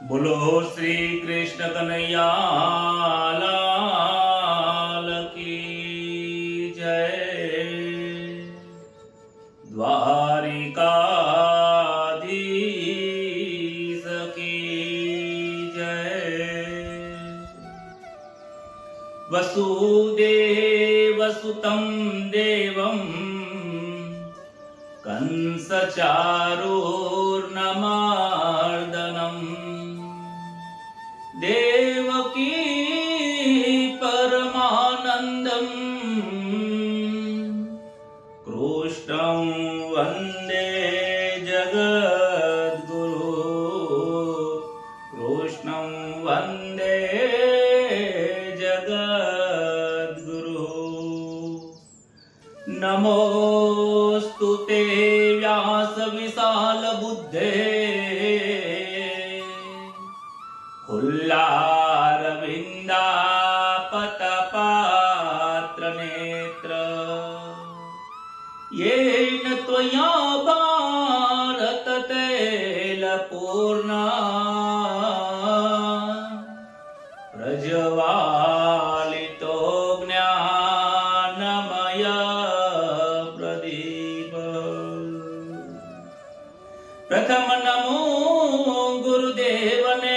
બોલો શ્રી કૃષ્ણ કનૈયા લાલ કી જય। દ્વારિકાધીશ કી જય। વસુદેવ સુતં દેવં કંસ ચારૂર્ણમર્દનમ દેવકી પરમાનંદમ કૃષ્ણં વંદે જગદ્ગુરુ કૃષ્ણં વંદે જગદ્ગુરુ। નમોસ્તુતે વ્યાસ વિશાલ બુદ્ધે हुल्लारविन्दापतपात्र नेत्र येन त्वया भारत तैलपूर्णा प्रज्वालितो ज्ञानमय प्रदीप। प्रथम नमो गुरुदेवने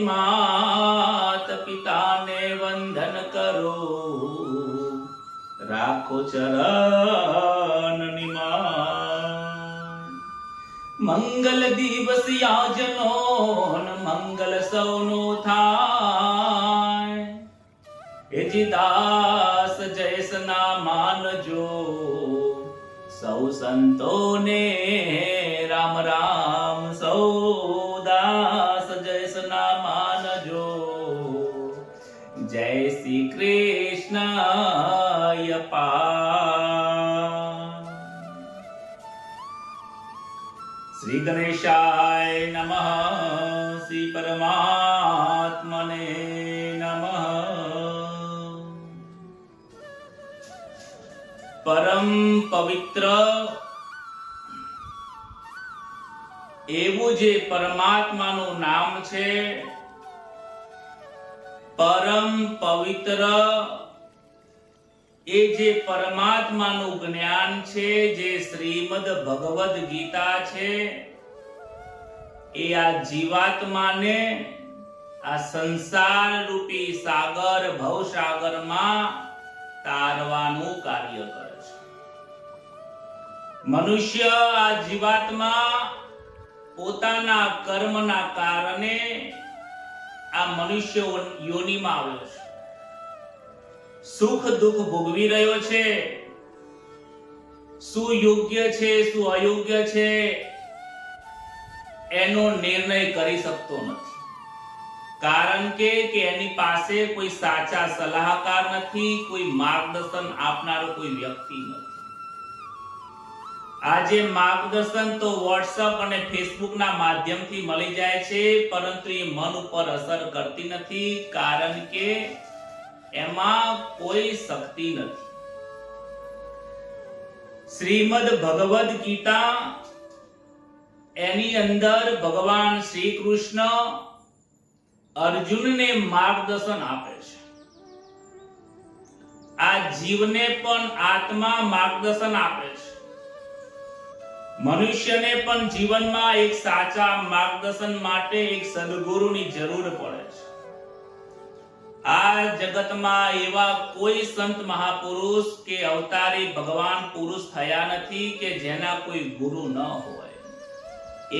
मात पिता ने वंदन करो राखो चरण निमान। मंगल दिवस याजनो मंगल सौनो थाय एजी दास जैसना मानजो सौ संतो ने राम राम सौ दास जैसना मानजो। जय श्री कृष्ण श्री गणेशाय नमः। श्री परमात्मने नमः। परम पवित्र એવું જે પરમાત્માનું નામ છે, પરમ પવિત્ર એ જે પરમાત્માનું જ્ઞાન છે, જે શ્રીમદ ભગવદ ગીતા છે, એ આ જીવાત્માને આ સંસાર રૂપી સાગર ભવસાગરમાં તારવાનું કાર્ય કરે છે। મનુષ્ય આ જીવાત્મા પોતાના કર્મના કારણે આ મનુષ્ય યોનિમાં આવ્યો છે, સુખ દુઃખ ભોગવી રહ્યો છે, શું યોગ્ય છે શું અયોગ્ય છે એનો નિર્ણય કરી શકતો નથી, કારણ કે એની પાસે કોઈ સાચા સલાહકાર નથી, કોઈ માર્ગદર્શન આપનારો કોઈ વ્યક્તિ નથી। આજે માર્ગદર્શન તો વોટ્સઅપ અને ફેસબુક ના માધ્યમથી મળી જાય છે, પરંતુ એ મન ઉપર અસર કરતી નથી, કારણ કે એમાં કોઈ શક્તિ નથી। શ્રીમદ ભગવદ ગીતા એની અંદર ભગવાન શ્રી કૃષ્ણ અર્જુનને માર્ગદર્શન આપે છે। આ જીવને પણ આત્મા માર્ગદર્શન આપે છે। મનુષ્યને પણ જીવનમાં એક સાચા માર્ગદર્શન માટે એક સદગુરુની જરૂર પડે છે। આ જગતમાં એવા કોઈ સંત મહાપુરુષ કે અવતારી ભગવાન પુરુષ થયા નથી કે જેના કોઈ ગુરુ ન હોય।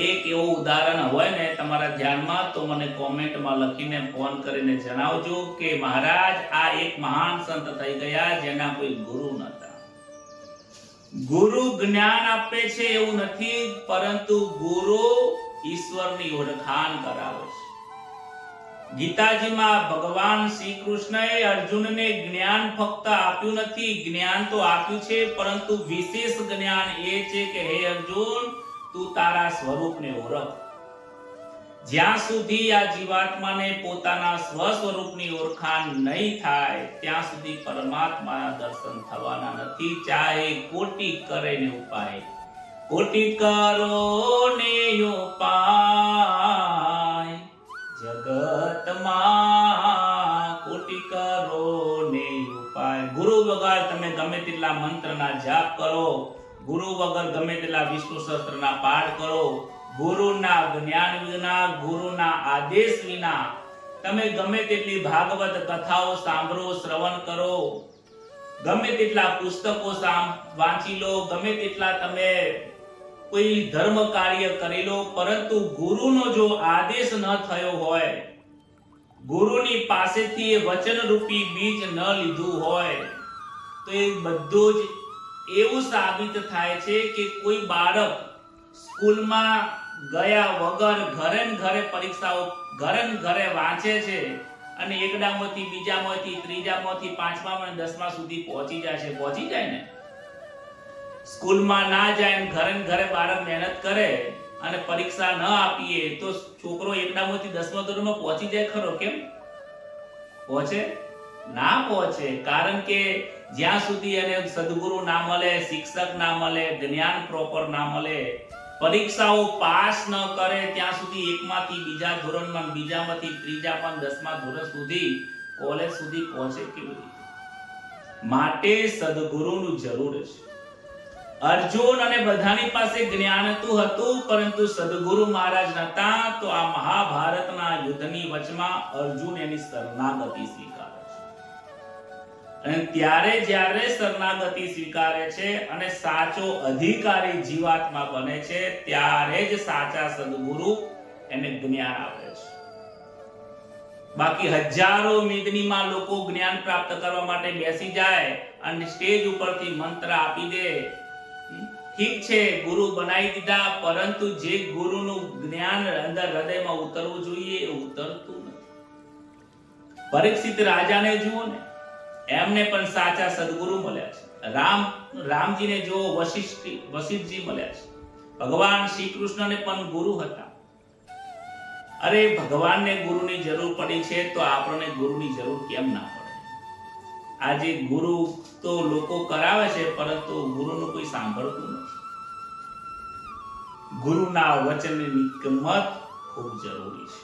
એક એવું ઉદાહરણ હોય ને તમારા ધ્યાનમાં તો મને કોમેન્ટમાં લખીને ફોન કરીને જણાવજો કે મહારાજ આ એક મહાન સંત થઈ ગયા જેના કોઈ ગુરુ નહોતા। ગુરુ જ્ઞાન આપે છે એવું નથી, પરંતુ ગુરુ ઈશ્વરની ઓળખાણ કરાવે છે। ગીતાજીમાં ભગવાન શ્રી કૃષ્ણએ અર્જુનને જ્ઞાન ફક્ત આપ્યું નથી, જ્ઞાન તો આપ્યું છે, પરંતુ વિશેષ જ્ઞાન એ છે કે હે અર્જુન તું તારા સ્વરૂપને ઓળખ। જ્યાં સુધી આ જીવાત્માને પોતાના સ્વ સ્વરૂપની ઓળખાણ નહીં થાય ત્યાં સુધી પરમાત્માના દર્શન થવાના નથી, ચાહે કોટી કરે ને ઉપાય. કોટી કરો ને ઉપાય જગતમાં, કોટી કરો ને ઉપાય. ગુરુ વગર તમે ગમે તેટલા મંત્રના જાપ કરો, ગુરુ વગર ગમે તેટલા વિષ્ણુ સહસ્ત્રના પાઠ કરો, ગુરુના જ્ઞાન વિના, ગુરુના આદેશ વિના તમે ગમે તેટલી ભાગવત કથાઓ સાંભળો, શ્રવણ કરો, ગમે તેટલા પુસ્તકો વાંચી લો, ગમે તેટલા તમે કોઈ ધર્મ કાર્ય કરી લો, પરંતુ ગુરુનો જો આદેશ ન થયો હોય, ગુરુની પાસેથી એ વચન રૂપી બીજ ન લીધું હોય, તો એ બધું જ એવું સાબિત થાય છે કે કોઈ બાળક સ્કૂલમાં ગયા વગર ઘરે ને ઘરે પરીક્ષાઓ ઘરે ને ઘરે વાંચે છે અને એકડામાંથી બીજામાંથી ત્રીજામાંથી પાંચમા અને 10મા સુધી પહોંચી જાય છે. પહોંચી જાય ને, સ્કૂલમાં ના જાય ને ઘરે બાળક મહેનત કરે અને પરીક્ષા ન આપીએ તો છોકરો એકડામાંથી 10મા ધોરણમાં પહોંચી જાય ખરો? કેમ પહોંચે? ના પહોંચે. કારણ કે જ્યાં સુધી એને સદગુરુ ના મળે, શિક્ષક ના મળે, જ્ઞાન પ્રોપર ના મળે, પરીક્ષાઓ પાસ ન કરે ત્યાં સુધી એકમાંથી બીજા ધોરણમાં, બીજામાંથી ત્રીજામાં, 10મા ધોરણ સુધી, કોલેજ સુધી પહોંચે કેવી રીતે? માટે સદગુરુની જરૂર છે. અર્જુન અને બધાની પાસે જ્ઞાન હતું, પરંતુ સદગુરુ મહારાજ નતા, તો આ મહાભારતના યુદ્ધની વચમાં અર્જુન એની શરણાગતિ સ્વીકારે છે. અને ત્યારે જ્યારે શરણાગતિ સ્વીકારે છે અને સાચો અધિકારી જીવાત્મા બને છે, ત્યારે જ સાચા સદગુરુ એને જ્ઞાન આપે છે. બાકી હજારો મેદનીમાં લોકો જ્ઞાન પ્રાપ્ત કરવા માટે બેસી જાય અને સ્ટેજ ઉપરથી મંત્ર આપી દે. ઠીક છે, ગુરુ બનાવી દીધા, પરંતુ જે ગુરુનું જ્ઞાન અંદર હૃદયમાં ઉતરવું જોઈએ એ ઉતરતું નથી. પરીક્ષિત રાજાને જુઓ ને, એમને પણ સાચા સદગુરુ મળ્યા છે. રામજીને જુઓ, વશિષ્ઠજી મળ્યા છે. ભગવાન શ્રી કૃષ્ણને પણ ગુરુ હતા. અરે ભગવાનને ગુરુની જરૂર પડી છે તો આપણને ગુરુની જરૂર કેમ ના પડે? આજે ગુરુ તો લોકો કરાવે છે, પરંતુ ગુરુનું કોઈ સાંભળતું નથી. ગુરુના વચનની કિંમત ખૂબ જરૂરી છે.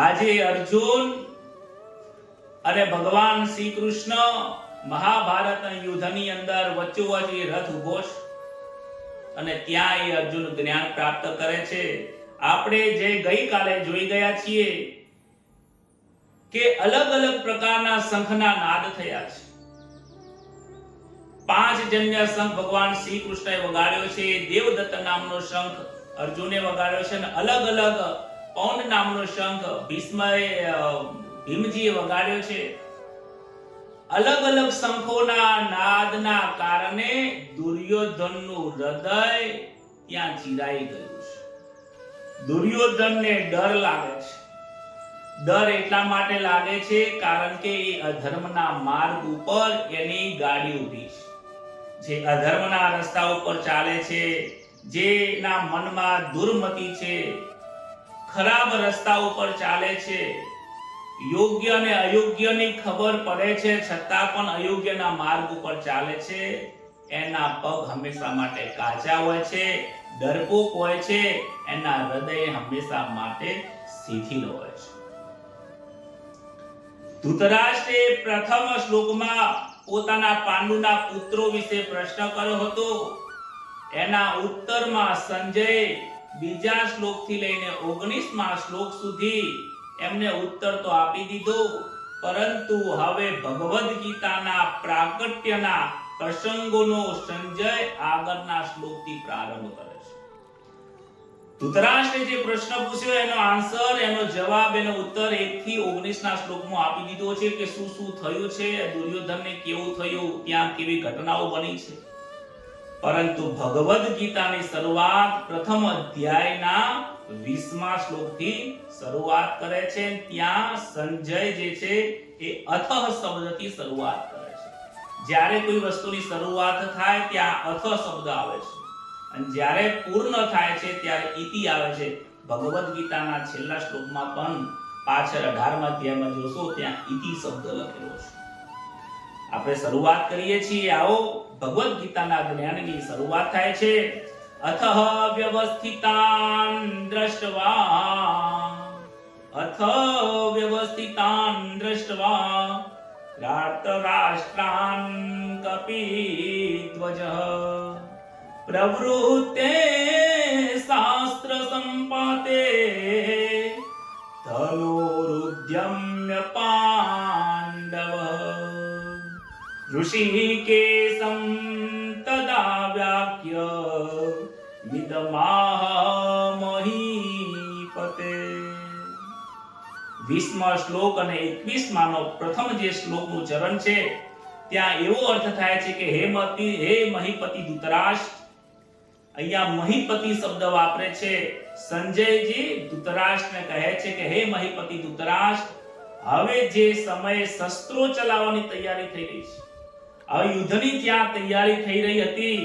આજે અર્જુન અને ભગવાન શ્રી કૃષ્ણ મહાભારતના યુદ્ધની અંદર વચ્ચોવચ્ચ રથ ઉભો છે અને ત્યાં એ અર્જુન જ્ઞાન પ્રાપ્ત કરે છે. આપણે જે ગઈકાલે જોઈ ગયા છીએ કે અલગ અલગ પ્રકારના શંખના નાદ થયા છે. 5 જન્ય શંખ ભગવાન શ્રી કૃષ્ણએ વગાડ્યો છે, દેવદત્ત નામનો શંખ અર્જુને વગાડ્યો છે, અને અલગ અલગ પૌંડ નામનો શંખ ભીમજીએ વગાડ્યો છે. અલગ અલગ શંખોના નાદના કારણે દુર્યોધનનું હૃદય ત્યાં ચીરાઈ ગયું છે. દુર્યોધનને ડર લાગે છે. ડર એટલા માટે લાગે છે કારણ કે એ અધર્મના માર્ગ ઉપર એની ગાડી ઊભી છે. જે અધર્મના રસ્તા ઉપર ચાલે છે, જેના મનમાં દુર્મતિ છે, ખરાબ રસ્તા ઉપર ચાલે છે, યોગ્ય અને અયોગ્યની ખબર પડે છે છતાં પણ અયોગ્યના માર્ગ ઉપર ચાલે છે, એના પગ હંમેશા માટે કાચા હોય છે, ડરપોક હોય છે, એના હૃદય હંમેશા માટે શિથિલ હોય છે. ધૃતરાષ્ટ્રે પ્રથમ શ્લોકમાં પોતાના પાંડુના પુત્રો વિશે પ્રશ્ન કર્યો હતો. એના ઉત્તરમાં સંજય બીજા શ્લોકથી લઈને 19મા શ્લોક સુધી એમને ઉત્તર તો આપી દીધો, પરંતુ હવે ભગવદ ગીતાના પ્રાકટ્યના પ્રસંગોનો સંજય આગળના શ્લોકથી પ્રારંભ કરે છે. ધૃતરાષ્ટ્રે જે પ્રશ્ન પૂછ્યો એનો આન્સર, એનો જવાબ, એનો ઉત્તર 1 થી 19ના શ્લોકમાં આપી દીધો છે કે શું થયું છે, દુર્યોધનને કેવું થયું, ત્યાં કેવી ઘટનાઓ બની છે. પરંતુ ભગવદ ગીતાની શરૂઆત પ્રથમ અધ્યાયના 20મા શ્લોકથી શરૂઆત કરે છે. ત્યાં સંજય જે છે એ અથઃ શબ્દથી શરૂઆત કરે છે. જ્યારે કોઈ વસ્તુની શરૂઆત થાય ત્યાં અથઃ શબ્દ આવે છે, અને જ્યારે પૂર્ણ થાય છે ત્યારે ઇતિ આવે છે. ભગવદ ગીતાના છેલ્લા શ્લોકમાં પણ પાછળ 18મા અધ્યાયમાં જોશો ત્યાં ઇતિ શબ્દ લખેલો છે. આપણે શરૂઆત કરીએ છીએ. આવો ભગવદ ગીતાના જ્ઞાનની શરૂઆત થાય છે. અથઃ વ્યવસ્થિતાન દ્રષ્ટવા રાષ્ટ્રાન કપિધ્વજ પ્રવૃત્તે શાસ્ત્ર સંપાતે ધનુરુદ્યમ્ય પાંડવ ઋષિકેશં તદા વ્યાખ્ય મિદમાહ મહીપતે. 20મા શ્લોક અને 21માનો પ્રથમ જે શ્લોકનું ચરણ છે ત્યાં એવો અર્થ થાય છે કે હે મહીપતિ ધૃતરાષ્ટ્ર. અહીંયા મહીપતિ શબ્દ વાપરે છે સંજયજી ધૃતરાષ્ટ્રને કહે છે કે હે મહીપતિ ધૃતરાષ્ટ્ર, હવે જે સમયે શસ્ત્રો ચલાવવાની તૈયારી થઈ રહી છે, હવે યુદ્ધની ત્યાં તૈયારી થઈ રહી હતી,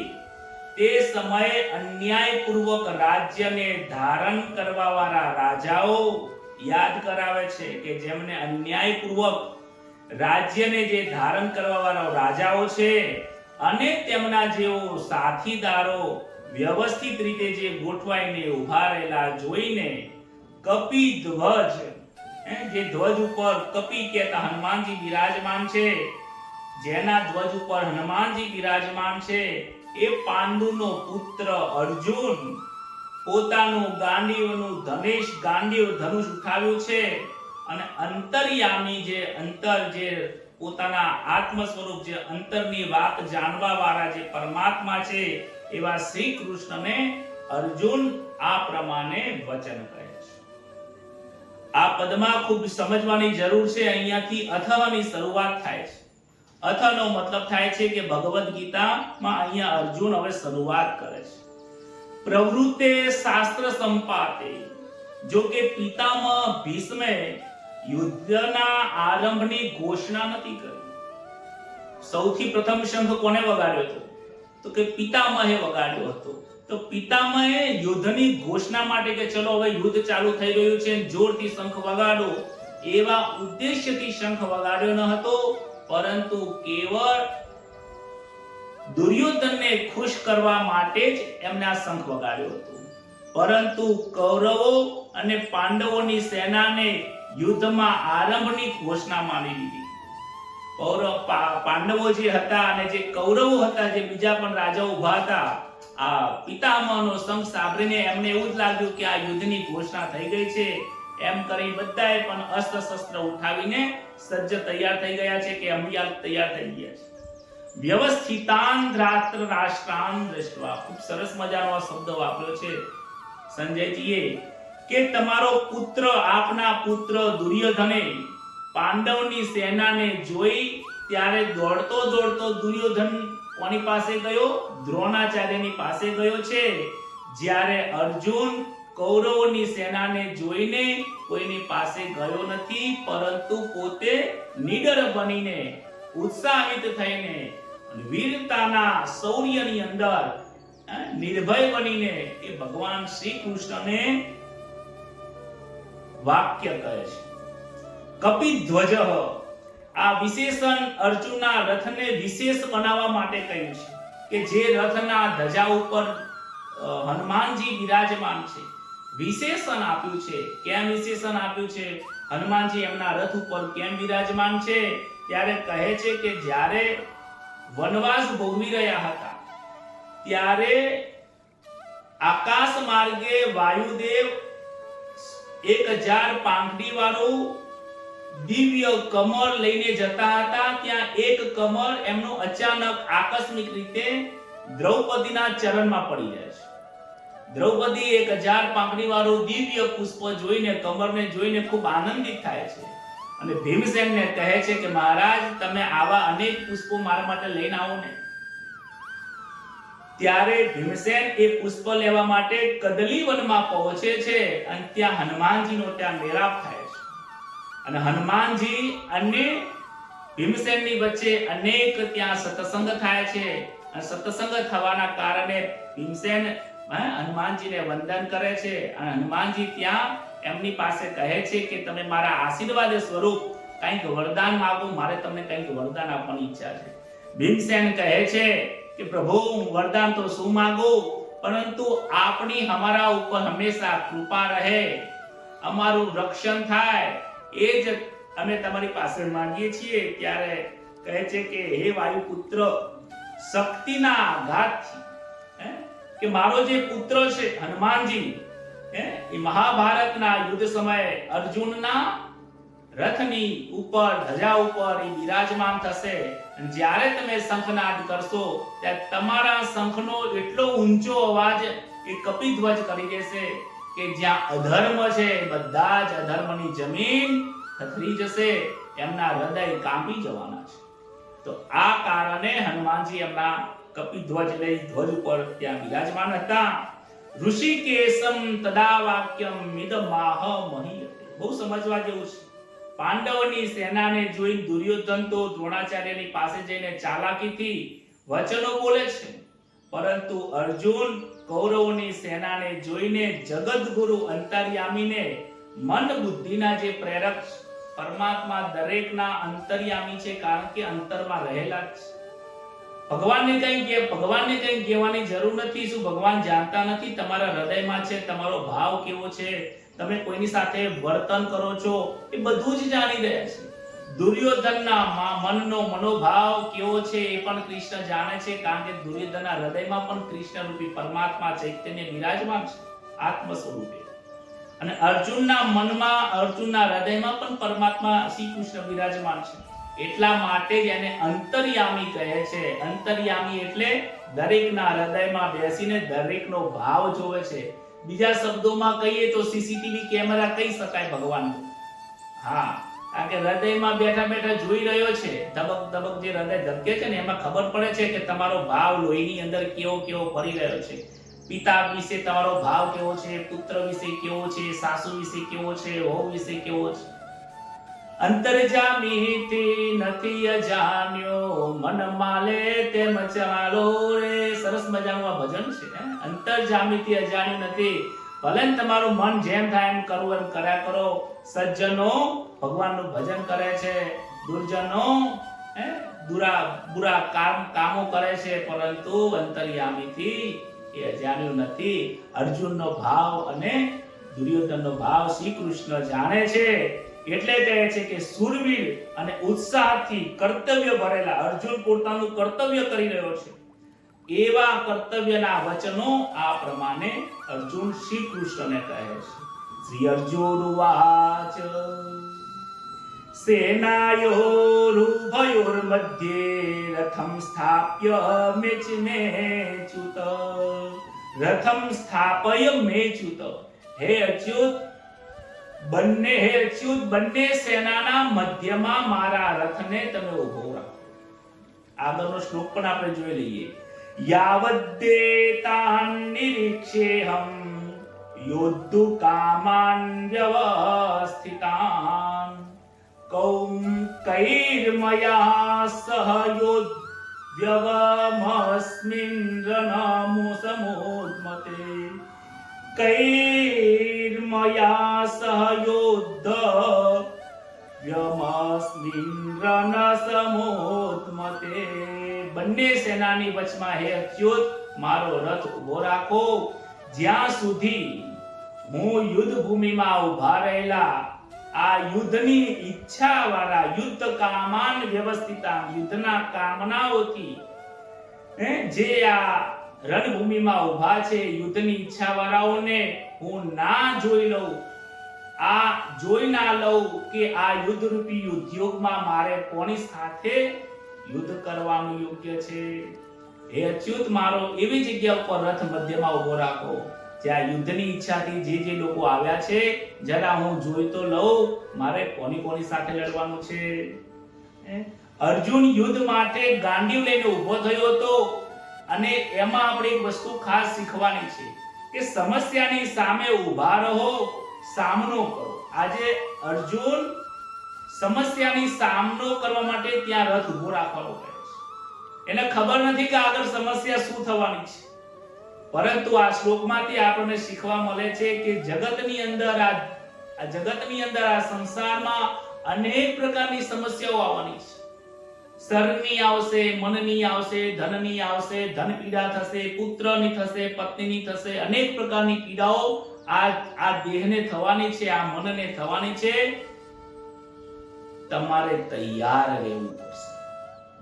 તે સમયે અન્યાયપૂર્વક રાજ્યને ધારણ કરવા વાળા રાજાઓ યાદ કરાવે છે કે જેમને અન્યાયપૂર્વક રાજ્યને જે ધારણ કરવા વાળા રાજાઓ છે અને તેમના જેવો સાથીદારો વ્યવસ્થિત રીતે જે ગોઠવાઈને ઉભા રહેલા જોઈને કપિધ્વજ, જે ધ્વજ ઉપર કપિ કહેતા હનુમાનજી બિરાજમાન છે, જેના ધ્વજ ઉપર હનુમાનજી બિરાજમાન છે, એ પાંડુનો પુત્ર અર્જુન પોતાનું ગાંડીવનું ધનુષ ઉઠાવ્યું છે અને અંતર્યામી જે અંતર જે પોતાના આત્મ સ્વરૂપ જે અંતરની વાત જાણવા વાળા જે પરમાત્મા છે એવા શ્રી કૃષ્ણને અર્જુન આ પ્રમાણે વચન કહે છે. આ પદમાં ખૂબ સમજવાની જરૂર છે. અહીંયાથી અથવાની શરૂઆત થાય છે. અથનો મતલબ થાય છે કે ભગવદ ગીતામાં અહીંયા અર્જુન હવે શરૂઆત કરે છે. પ્રવૃત્તે શાસ્ત્ર સંપાતે. જો કે પિતામહ ભીષ્મે યુદ્ધના આરંભની ઘોષણા નથી કરી. સૌથી પ્રથમ શંખ કોને વગાડ્યો હતો? તો કે પિતામહે વગાડ્યો હતો. તો પિતામહે યુદ્ધની ઘોષણા માટે કે ચલો હવે યુદ્ધ ચાલુ થઈ રહ્યું છે, જોરથી શંખ વગાડો, એવા ઉદ્દેશ્યથી શંખ વગાડ્યો ન હતો, પરંતુ કેવળ દુર્યોધનને ખુશ કરવા માટે જ એમને આ શંખ વગાડ્યો હતો. પરંતુ કૌરવો અને પાંડવોની સેનાને યુદ્ધમાં આરંભની ઘોષણા માની લીધી. પાંડવો જે હતા અને જે કૌરવો હતા, જે બીજા પણ રાજાઓ ઉભા હતા, આ પિતામહનો શંખ સાંભળીને એમને એવું જ લાગ્યું કે આ યુદ્ધની ઘોષણા થઈ ગઈ છે. એમ કરી બધાએ પણ અસ્ત્ર શસ્ત્ર ઉઠાવીને સજ્જ તૈયાર થઈ ગયા છે કે અમિયાલ તૈયાર થઈ ગયા છે. વ્યવસ્થિતાન રાષ્ટ્રાન દ્રષ્ટવા. ખૂબ સરસ મજાનો આ શબ્દ વાપર્યો છે સંજયજીએ કે તમારો પુત્ર, આપના પુત્ર દુર્યોધને પાંડવની સેનાને જોઈ ત્યારે દોડતો દુર્યોધન કોની પાસે ગયો? દ્રોણાચાર્યની પાસે ગયો છે. જ્યારે અર્જુન કૌરવોની સેનાને જોઈને કોઈની પાસે ગયો નથી, પરંતુ પોતે નીડર બનીને, ઉત્સાહિત થઈને, વીરતાના શૌર્યની અંદર નિર્ભય બનીને એ ભગવાન શ્રી કૃષ્ણને વાક્ય કહે છે. કપિધ્વજ. આ વિશેષણ અર્જુનના રથને વિશેષ બનાવવા માટે કહ્યું છે કે જે રથના ધજા ઉપર હનુમાનજી બિરાજમાન છે. વિશેષણ આપ્યું છે. કેમ વિશેષણ આપ્યું છે? હનુમાનજી એમના રથ ઉપર કેમ બિરાજમાન છે? ત્યારે કહે છે કે જ્યારે વનવાસ ભોગવી રહ્યા હતા ત્યારે આકાશ માર્ગે વાયુદેવ 1000 પાંખડી વાળું દિવ્ય કમળ લઈને જતા હતા. ત્યાં એક કમળ એમનો અચાનક આકસ્મિક રીતે દ્રૌપદીના ચરણમાં પડી જાય છે. દ્રૌપદી 1000 પાંખડી વાળું દિવ્ય પુષ્પ જોઈને, કમળને જોઈને ખૂબ આનંદિત થાય છે અને ભીમસેનને કહે છે કે મહારાજ, તમે આવા અનેક પુષ્પો મારા માટે લઈને આવો ને. ત્યારે ભીમસેન એ પુષ્પ લેવા માટે કદલી વનમાં પહોંચે છે અને ત્યાં હનુમાનજીનો ત્યાં મેળાપ થાય છે અને હનુમાનજી અને ભીમસેનની વચ્ચે અનેક ત્યાં સત્સંગ થાય છે અને સત્સંગ થવાના કારણે ભીમસેન હનુમાનજીને વંદન કરે છે અને હનુમાનજી ત્યાં એમની પાસે કહે છે કે તમે મારા આશીર્વાદ સ્વરૂપ કંઈક વરદાન માંગો, મારે તમને કંઈક વરદાન આપવાની ઈચ્છા છે. ભીમસેન કહે છે કે પ્રભુ હું વરદાન તો શું માંગુ, પરંતુ આપની અમારા ઉપર હંમેશા કૃપા રહે, અમારું રક્ષણ થાય, એ જ અમે તમારી પાસે માંગીએ છીએ. ત્યારે કહે છે કે હે વાયુપુત્ર, શક્તિના આઘાતથી કે મારો જે પુત્ર છે હનુમાનજી એ મહાભારતના યુદ્ધ સમયે અર્જુનના રથની ઉપર, ધજા ઉપર એ બિરાજમાન થશે. અને જ્યારે તમે શંખનાદ કરશો ત્યારે તમારા શંખનો એટલો ઊંચો અવાજ એ કપિધ્વજ કરી દેશે કે જ્યાં અધર્મ છે બધા જ અધર્મની જમીન થથરી જશે, એમના હૃદય કાંપી જવાના છે. તો આ કારણે હનુમાનજી એમના કપિધ્વજ લઈ ધ્વજ ઉપર ત્યાં બિરાજમાન હતા. ઋષિકેશમ તદા વાક્યમ મિદમાહ મહીયતે. બહુ સમજવા જેવું છે. પાંડવોની સેનાને જોઈ દુર્યોધન તો દ્રોણાચાર્યની પાસે જઈને ચાલાકીથી વચનો બોલે છે, પરંતુ અર્જુન કૌરવોની સેનાને જોઈને જગતગુરુ અંતર્યામીને મન બુદ્ધિના જે પ્રેરક પરમાત્મા દરેકના અંતર્યામી છે, કારણ કે અંતરમાં રહેલા જ છે. ભગવાનને કંઈ કહેવાની જરૂર નથી. શું ભગવાન જાણતા નથી તમારા હૃદયમાં છે, તમારો ભાવ કેવો છે, તમે કોઈની સાથે વર્તન કરો છો, એ બધું જ જાણી રહ્યા છે. દુર્યોધનના મનનો મનોભાવ કેવો છે એ પણ કૃષ્ણ જાણે છે, કારણ કે દુર્યોધનના હૃદયમાં પણ કૃષ્ણ રૂપી પરમાત્મા ચૈતન્ય વિરાજમાન છે આત્મ સ્વરૂપે. અને અર્જુનના મનમાં, અર્જુનના હૃદયમાં પણ પરમાત્મા શ્રી કૃષ્ણ વિરાજમાન છે. એટલા માટે જ એને અંતર્યામી કહે છે. અંતર્યામી એટલે દરેકના હૃદયમાં બેસીને દરેકનો ભાવ જોવે છે. બીજા શબ્દોમાં કહીએ તો સીસીટીવી કેમેરા કહી શકાય ભગવાન. હા, કારણ કે હૃદયમાં બેઠા બેઠા જોઈ રહ્યો છે. ધબક ધબક જે હૃદય ધબકે છે ને એમાં ખબર પડે છે કે તમારો ભાવ લોહીની અંદર કેવો કેવો ફરી રહ્યો છે. પિતા વિશે તમારો ભાવ કેવો છે, પુત્ર વિશે કેવો છે, સાસુ વિશે કેવો છે, વહુ વિશે કેવો છે. અંતર્જામી નથી અજાણ્યો, મન માલે તેમ ચાલો રે. સરસ મજાનું આ ભજન છે. અંતર્જામી અજાણ્યું નથી, ભલે તમારું મન જેમ થાય એમ કરવું એમ કર્યા કરો. સજ્જનો ભગવાનનું ભજન કરે છે, દુર્જનો બુરા કામો કરે છે, પરંતુ અંતર્યામીથી એ અજાણ્યું નથી. અર્જુનનો ભાવ અને દુર્યોધનનો ભાવ શ્રી કૃષ્ણ જાણે છે. એટલે કહે છે કે સુરવીર અને ઉત્સાહથી કર્તવ્ય ભરેલા અર્જુન પોતાનું કર્તવ્ય કરી રહ્યો છે. એવા કર્તવ્યના વચનો આ પ્રમાણે અર્જુન શ્રી કૃષ્ણને કહે છે. શ્રી અર્જુન વાચ સેનાયોરુભયોર મધ્યે રથમ સ્થાપ્ય મેચુત. રથમ સ્થાપય મેચુત. હે અચ્યુત, બંને સેનાના મધ્યમાં મારા રથને તમે ઉભો રાખો. આગળનો શ્લોક પણ આપણે જોઈ લઈએ. યાવદ્દેતાન નિરીક્ષેહમ યોદ્ધુ કામાન વ્યવસ્થિતાન કૈર્મયા સહ યોદ્ધવ્યવમસ્મિન રણમુસમોદ્મતે. કૈર્મયા સહ યોદ્ધવ્યમસ્મિન રણસમોદ્મતે. બંને સેનાની વચમાં હે અચ્યુત મારો રથ ઉભો રાખો. જ્યાં સુધી હું યુદ્ધ ભૂમિમાં ઉભા રહેલા આ યુદ્ધની ઈચ્છા વાળા, યુદ્ધ કામાન વ્યવસ્થિતા, યુદ્ધના કામનાઓથી જે આ રણભૂમિમાં ઉભા છે, યુદ્ધની ઈચ્છા વાળાઓને હું ના જોઈ લઉં, આ જોઈ ના લઉં કે આ યુદ્ધ રૂપી યુદ્ધયોગમાં મારે કોની સાથે યુદ્ધ કરવાનું યોગ્ય છે. હે અચ્યુત મારો એવી જગ્યા ઉપર રથ મધ્યમાં ઉભો રાખો જ્યાં યુદ્ધની ઈચ્છાથી જે લોકો આવ્યા છે જરા હું જોઈ તો લઉં મારે કોની સાથે લડવાનું છે. અર્જુન યુદ્ધ માટે ગાંડીવ લઈને ઉભો થયો હતો. અને એમાં આપણે એક વસ્તુ ખાસ શીખવાની છે કે સમસ્યાની સામે ઊભા રહો, સામનો કરો. આજે અર્જુન સમસ્યાની સામનો કરવા માટે ત્યાં રથ ઉભો રાખવાનો કહે છે. એને ખબર નથી કે આગળ સમસ્યા શું થવાની છે. પરંતુ આ શ્લોકમાંથી આપણને શીખવા મળે છે કે જગતની અંદર આ સંસારમાં અનેક પ્રકારની સમસ્યાઓ આવવાની છે. શરીરની આવશે, મનની આવશે, ધનની આવશે, ધન પીડા થશે, પુત્રની થશે, પત્નીની થશે, અનેક પ્રકારની પીડાઓ આ દેહને થવાની છે, આ મનને થવાની છે. તમારે તૈયાર રહેવું પડશે.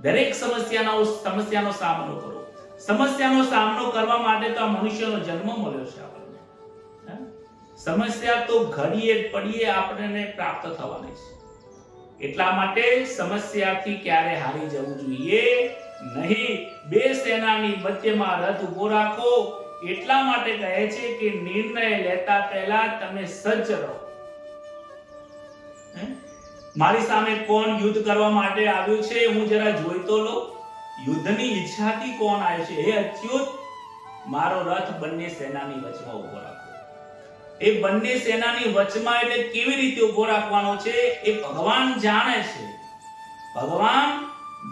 દરેક સમસ્યાનો સામનો કરો. સમસ્યાનો સામનો કરવા માટે તો આ મનુષ્યનો જન્મ મળ્યો છે આપણને. સમસ્યા તો ઘડીએ પડીએ આપણને પ્રાપ્ત થવાની છે. એટલા માટે સમસ્યાથી ક્યારે હારી જવું જોઈએ નહીં. બે સેનાની વચ્ચેમાં રથ ઉભો રાખો. એટલા માટે કહે છે કે નિર્ણય લેતા પહેલા તમે સજ્જ રહો. મારી સામે કોણ યુદ્ધ કરવા માટે આવ્યું છે, હું જરા જોઈ તો લો. યુદ્ધની ઈચ્છાથી કોણ આવ્યો છે? હે અચ્યુત, મારો રથ બંને સેનાની વચમાં ઉભો રાખો. એ બંને સેનાની વચમાં એટલે કેવી રીતે ઉભો રાખવાનો છે એ ભગવાન જાણે છે. ભગવાન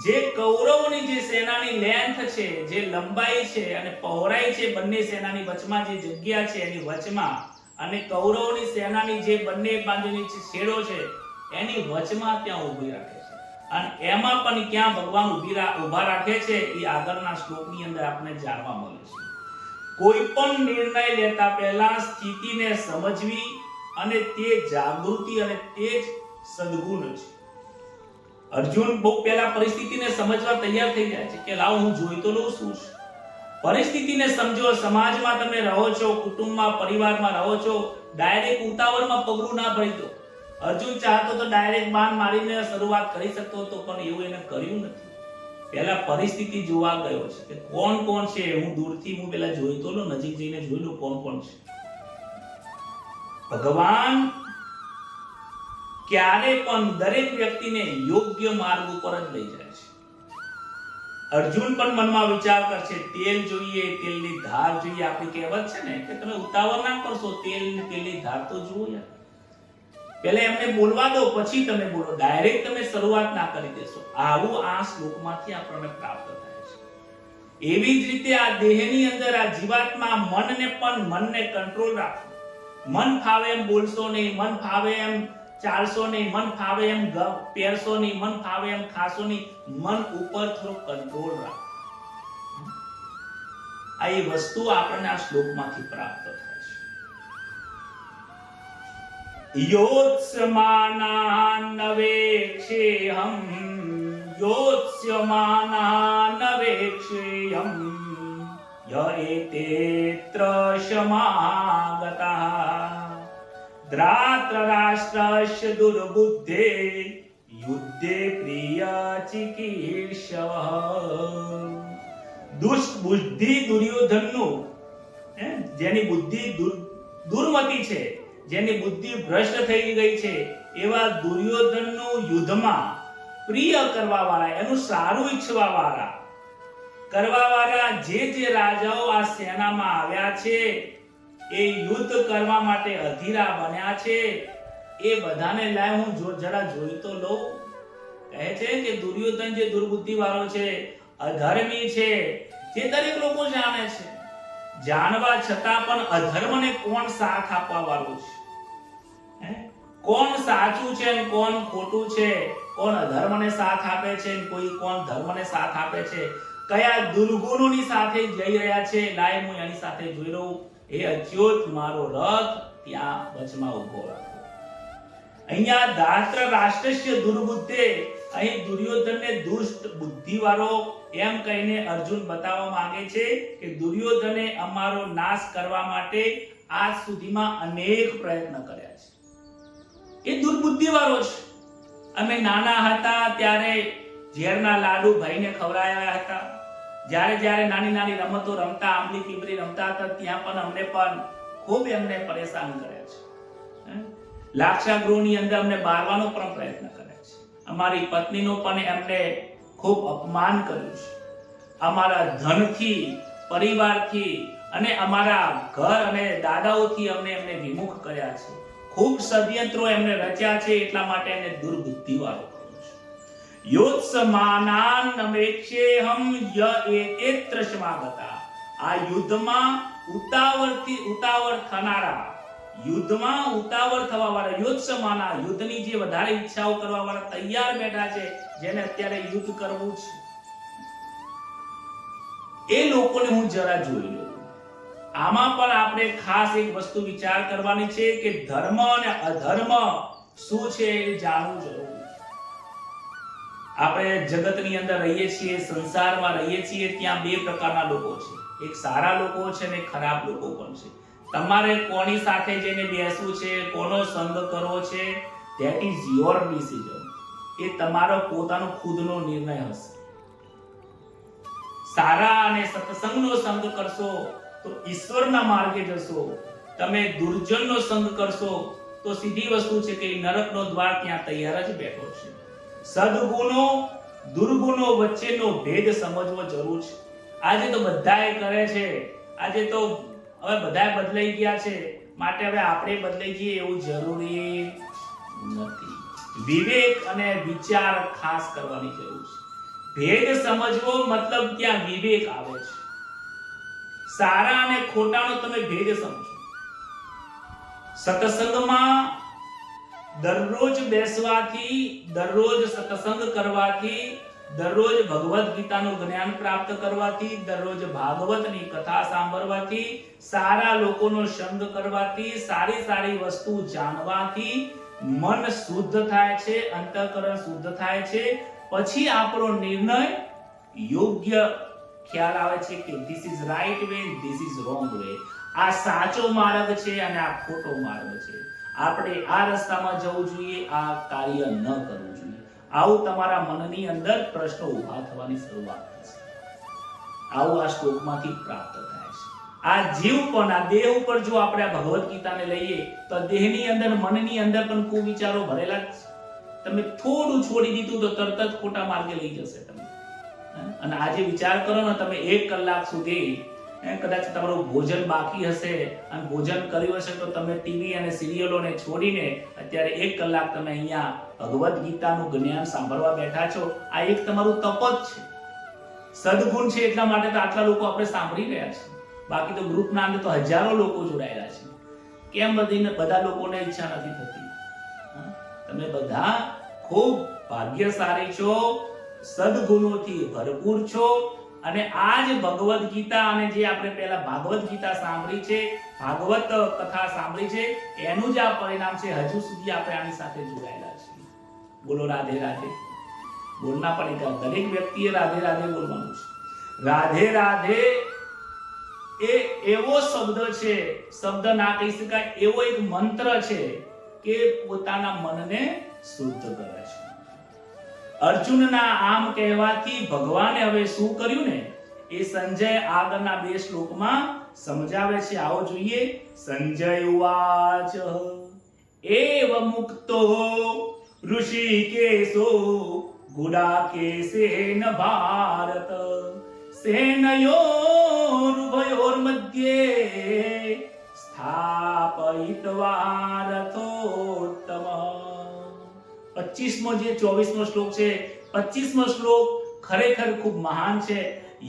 જે કૌરવોની જે સેનાની લેન્થ છે, જે લંબાઈ છે અને પહોળાઈ છે, બંને સેનાની વચમાં જે જગ્યા છે એની વચમાં, અને કૌરવોની સેનાની જે બંને બાજુની છેડો છે એની વચમાં ત્યાં ઊભી રાખે છે. અને એમાં પણ ક્યાં ભગવાન ઊભા રાખે છે એ આગળના શ્લોકની અંદર આપણે જાણવા મળે છે. કોઈ પણ નિર્ણય લેતા પહેલા સ્થિતિને સમજવી, અને તે જાગૃતિ અને તે જ સદગુણ છે. અર્જુન બહુ પહેલા પરિસ્થિતિને સમજવા તૈયાર થઈ જાય છે કે લાવ હું જોઈ તો લઉં શું છે. પરિસ્થિતિને સમજો. સમાજમાં તમે રહો છો, કુટુંબમાં, પરિવારમાં રહો છો, ડાયરેક્ટ ઉતાવળમાં પગલું ના ભરી દો. અર્જુન ચાહતો તો ડાયરેક્ટ બાણ મારીને શરૂઆત કરી શકતો હતો, પણ એવું એને કર્યું નથી. પહેલા પરિસ્થિતિ જોવા ગયો છે કે કોણ કોણ છે. હું દૂરથી હું પહેલા જોઈ તો લો, નજીક જઈને જોઈ લો કોણ કોણ છે. ભગવાન ક્યારે પણ દરેક વ્યક્તિને યોગ્ય માર્ગ ઉપર જ લઈ જાય છે. અર્જુન પણ મનમાં વિચાર કરશે, તેલ જોઈએ, તેલની ધાર જોઈએ. આપણી કહેવત છે ને કે તમે ઉતાવળ ના કરશો, તેલની ધાર તો જુઓ યાર. પહેલા એમને બોલવા દો, પછી તમે બોલો. ડાયરેક્ટ તમે શરૂઆત ના કરી દેશો. આવું આ શ્લોકમાંથી આપણને પ્રાપ્ત થાય છે. એવી જ રીતે આ દેહની અંદર આ જીવાત્મા મનને કંટ્રોલ રાખો. મન ફાવે એમ બોલશો નહીં, મન ફાવે એમ ચાલશો નહીં, મન ફાવે એમ પહેરશો નહીં, મન ફાવે એમ ખાશો નહીં. મન ઉપર થોડો કંટ્રોલ રાખો. આ એ વસ્તુ આપણને આ શ્લોકમાંથી પ્રાપ્ત થાય છે. યોત્સ્યમાનાન્નવેક્ષેહં યોત્સ્યમાનાન્નવેક્ષેહં ય એતેત્ર સમાગતઃ ધ્રાતરાષ્ટ્રસ્ય દુર્બુદ્ધે યુદ્ધે પ્રિય ચિકીર્ષવઃ. દુષ્ટ બુદ્ધિ દુર્યોધનનું, જેની બુદ્ધિ દુર્મતિ છે, જેની બુદ્ધિ ભ્રષ્ટ થઈ ગઈ છે, એવા દુર્યોધનનું યુદ્ધમાં પ્રિય કરવા વાળા, એનું સારું ઈચ્છવા વાળા, કરવા વાળા જે રાજાઓ આ સેનામાં આવ્યા છે, એ યુદ્ધ કરવા માટે અધીરા બન્યા છે, એ બધાને લાય હું જરા જોઈ તો લઉં. કહે છે કે દુર્યોધન જે દુર્બુદ્ધિ વાળો છે, અધર્મી છે, જે દરેક લોકો જાણે છે, જાણવા છતાં પણ અધર્મને કોણ સાથ આપવા વાળું છે, કોણ સાચું છે અને કોણ ખોટું છે, કોણ અધર્મને સાથ આપે છે અને કોણ ધર્મને સાથ આપે છે, કયા દુર્ગુણોની સાથે જઈ રહ્યા છે, લાય હું એની સાથે જોઈ રહું. હે અચ્યુત, મારો રથ ત્યાં વચમાં ઉભો રાખો. અહીંયા ધૃતરાષ્ટ્રસ્ય દુર્બુદ્ધે, અહીં દુર્યોધનને દુષ્ટ બુદ્ધિવાળો એમ કહીને અર્જુન બતાવવા માંગે છે કે દુર્યોધને અમારો નાશ કરવા માટે આજ સુધીમાં અનેક પ્રયત્ન કર્યા છે. એ દુર્બુદ્ધિવાળો છે. અમે નાના હતા ત્યારે ઝેરના લાડુ ભાઈને ખવડાવ્યા હતા. જ્યારે નાની નાની રમતો રમતા, આંબલી પીપળી રમતા હતા, ત્યાં પણ અમને પણ ખૂબ એમને પરેશાન કર્યા છે. લાક્ષાગૃહની અંદર અમને બારવાનો પણ પ્રયત્ન કર્યા છે. અમારી પત્નીનો પણ એમને ખૂબ અપમાન કર્યું છે. અમારા ધનથી, પરિવારથી અને અમારા ઘર અને દાદાઓથી એમને વિમુખ કર્યા છે. ખૂબ ષડયંત્રો એમને રચ્યા છે. એટલા માટે એને દુર્બુદ્ધિવાળો કહ્યું છે. યોત્સમાનાન્નવેક્ષેહં ય એતેત્ર સમાગતા. આ યુદ્ધમાં ઉતાવળ થનારા, યુદ્ધમાં ઉતાવળ થવા વાળા, યુદ્ધ સમાના, યુદ્ધની જે વધારે ઈચ્છાઓ કરવા વાળા તૈયાર બેઠા છે, જેને અત્યારે યુદ્ધ કરવું છે, એ લોકોને હું જરા જોઈ લઉં. આમાં પણ આપણે ખાસ એક વસ્તુ વિચાર કરવાની છે કે ધર્મ અને અધર્મ શું છે એ જાણવું જરૂરી છે. આપણે જગતની અંદર રહીએ છીએ, સંસારમાં રહીએ છીએ, ત્યાં બે પ્રકારના લોકો છે. એક સારા લોકો છે અને ખરાબ લોકો પણ છે. તમારે કોની સાથે જઈને બેસવું છે, કોનો સંગ કરવો છે, that is your decision. એ તમારો પોતાનો ખુદનો નિર્ણય હશે. સારા અને સત્સંગનો સંગ કરશો તો ઈશ્વરના માર્ગે જશો. તમે દુર્જનનો સંગ કરશો તો સીધી વસ્તુ છે કે નરકનો દ્વાર ત્યાં તૈયાર જ બેઠો છે. સદગુણો દુર્ગુણો વચ્ચેનો ભેદ સમજવો જરૂર છે. આજે તો બધાએ કરે છે, આજે તો હવે બધા બદલાઈ ગયા છે, માટે હવે આપણે બદલાઈ જઈએ એવું જરૂરી નથી. વિવેક અને વિચાર ખાસ કરવાની જરૂર છે. ભેદ સમજવો મતલબ ત્યાં વિવેક આવે છે. સારા અને ખોટાનો તમે ભેદ સમજો. સત્સંગમાં દરરોજ બેસવાથી, દરરોજ સત્સંગ કરવાથી, દરરોજ ભગવદ ગીતાનું જ્ઞાન પ્રાપ્ત કરવાથી, દરરોજ ભાગવતની કથા સાંભળવાથી, સારા લોકોનો સંગ કરવાથી, સારી વસ્તુ જાણવાથી મન શુદ્ધ થાય છે, અંતઃકરણ શુદ્ધ થાય છે. પછી આપણો નિર્ણય યોગ્ય ખ્યાલ આવે છે કે this is right way, this is wrong way. આ સાચો માર્ગ છે અને આ ખોટો માર્ગ છે. આપણે આ રસ્તામાં જવું જોઈએ, આ કાર્ય ન કરવું જોઈએ. આવું તમારા મનની અંદર પ્રશ્નો ઊભા થવાની શરૂઆત થશે. આવું આ શ્લોકમાંથી પ્રાપ્ત થાય છે. આ જીવ પણ, આ દેહ ઉપર જો આપણે આ ભગવદ ગીતાને લઈએ તો દેહની અંદર, મનની અંદર પણ કુવિચારો ભરેલા જ છે. તમે થોડું છોડી દીધું તો તરત જ ખોટા માર્ગે લઈ જશે તમને. અને આજે વિચાર કરો ને, તમે 1 કલાક સુધી કદાચ તમારું ભોજન બાકી હશે અને ભોજન કર્યું હશે તો તમે ટીવી અને સિરિયલોને છોડીને અત્યારે 1 કલાક તમે અહીંયા ભગવદ ગીતાનું જ્ઞાન સાંભળવા બેઠા છો. આ એક તમારું તપ જ છે, સદગુણ છે. એટલા માટે તો આટલા લોકો આપણે સાંભળી રહ્યા છે. બાકી તો ગ્રુપના અંદર તો હજારો લોકો જોડાયેલા છે. કેમ બધા લોકોને ઈચ્છા નથી થતી? તમે બધા ખૂબ ભાગ્યશાળી છો, સદગુણોથી ભરપૂર છો. અને આ જ ભગવદ ગીતા અને જે આપણે પહેલા ભાગવત ગીતા સાંભળી છે, ભાગવત કથા સાંભળી છે, એનું જ આ પરિણામ છે. હજુ સુધી આપણે આની સાથે જોડાયેલા છીએ. બોલો રાધે રાધે. બોલના પણ દરેક વ્યક્તિએ રાધે રાધે બોલવાનું છે. રાધે રાધે એ એવો શબ્દ છે, શબ્દ ના કહી શકાય એવો એક મંત્ર છે કે પોતાના મનને શુદ્ધ કરે છે. અર્જુનના આમ કહેવાથી ભગવાને હવે શું કર્યું ને એ સંજય આગળના 2 શ્લોકમાં સમજાવે છે. આવો જોઈએ. સંજય ઉવાચ એવ મુક્તો ઋષિકેશો ગુડાકેશેન ભારત સેનયોરુભયોર્મધ્યે સ્થાપયિત્વા રથોત્તમ. 25મો જે 24મો શ્લોક છે, 25મો શ્લોક ખરેખર ખૂબ મહાન છે.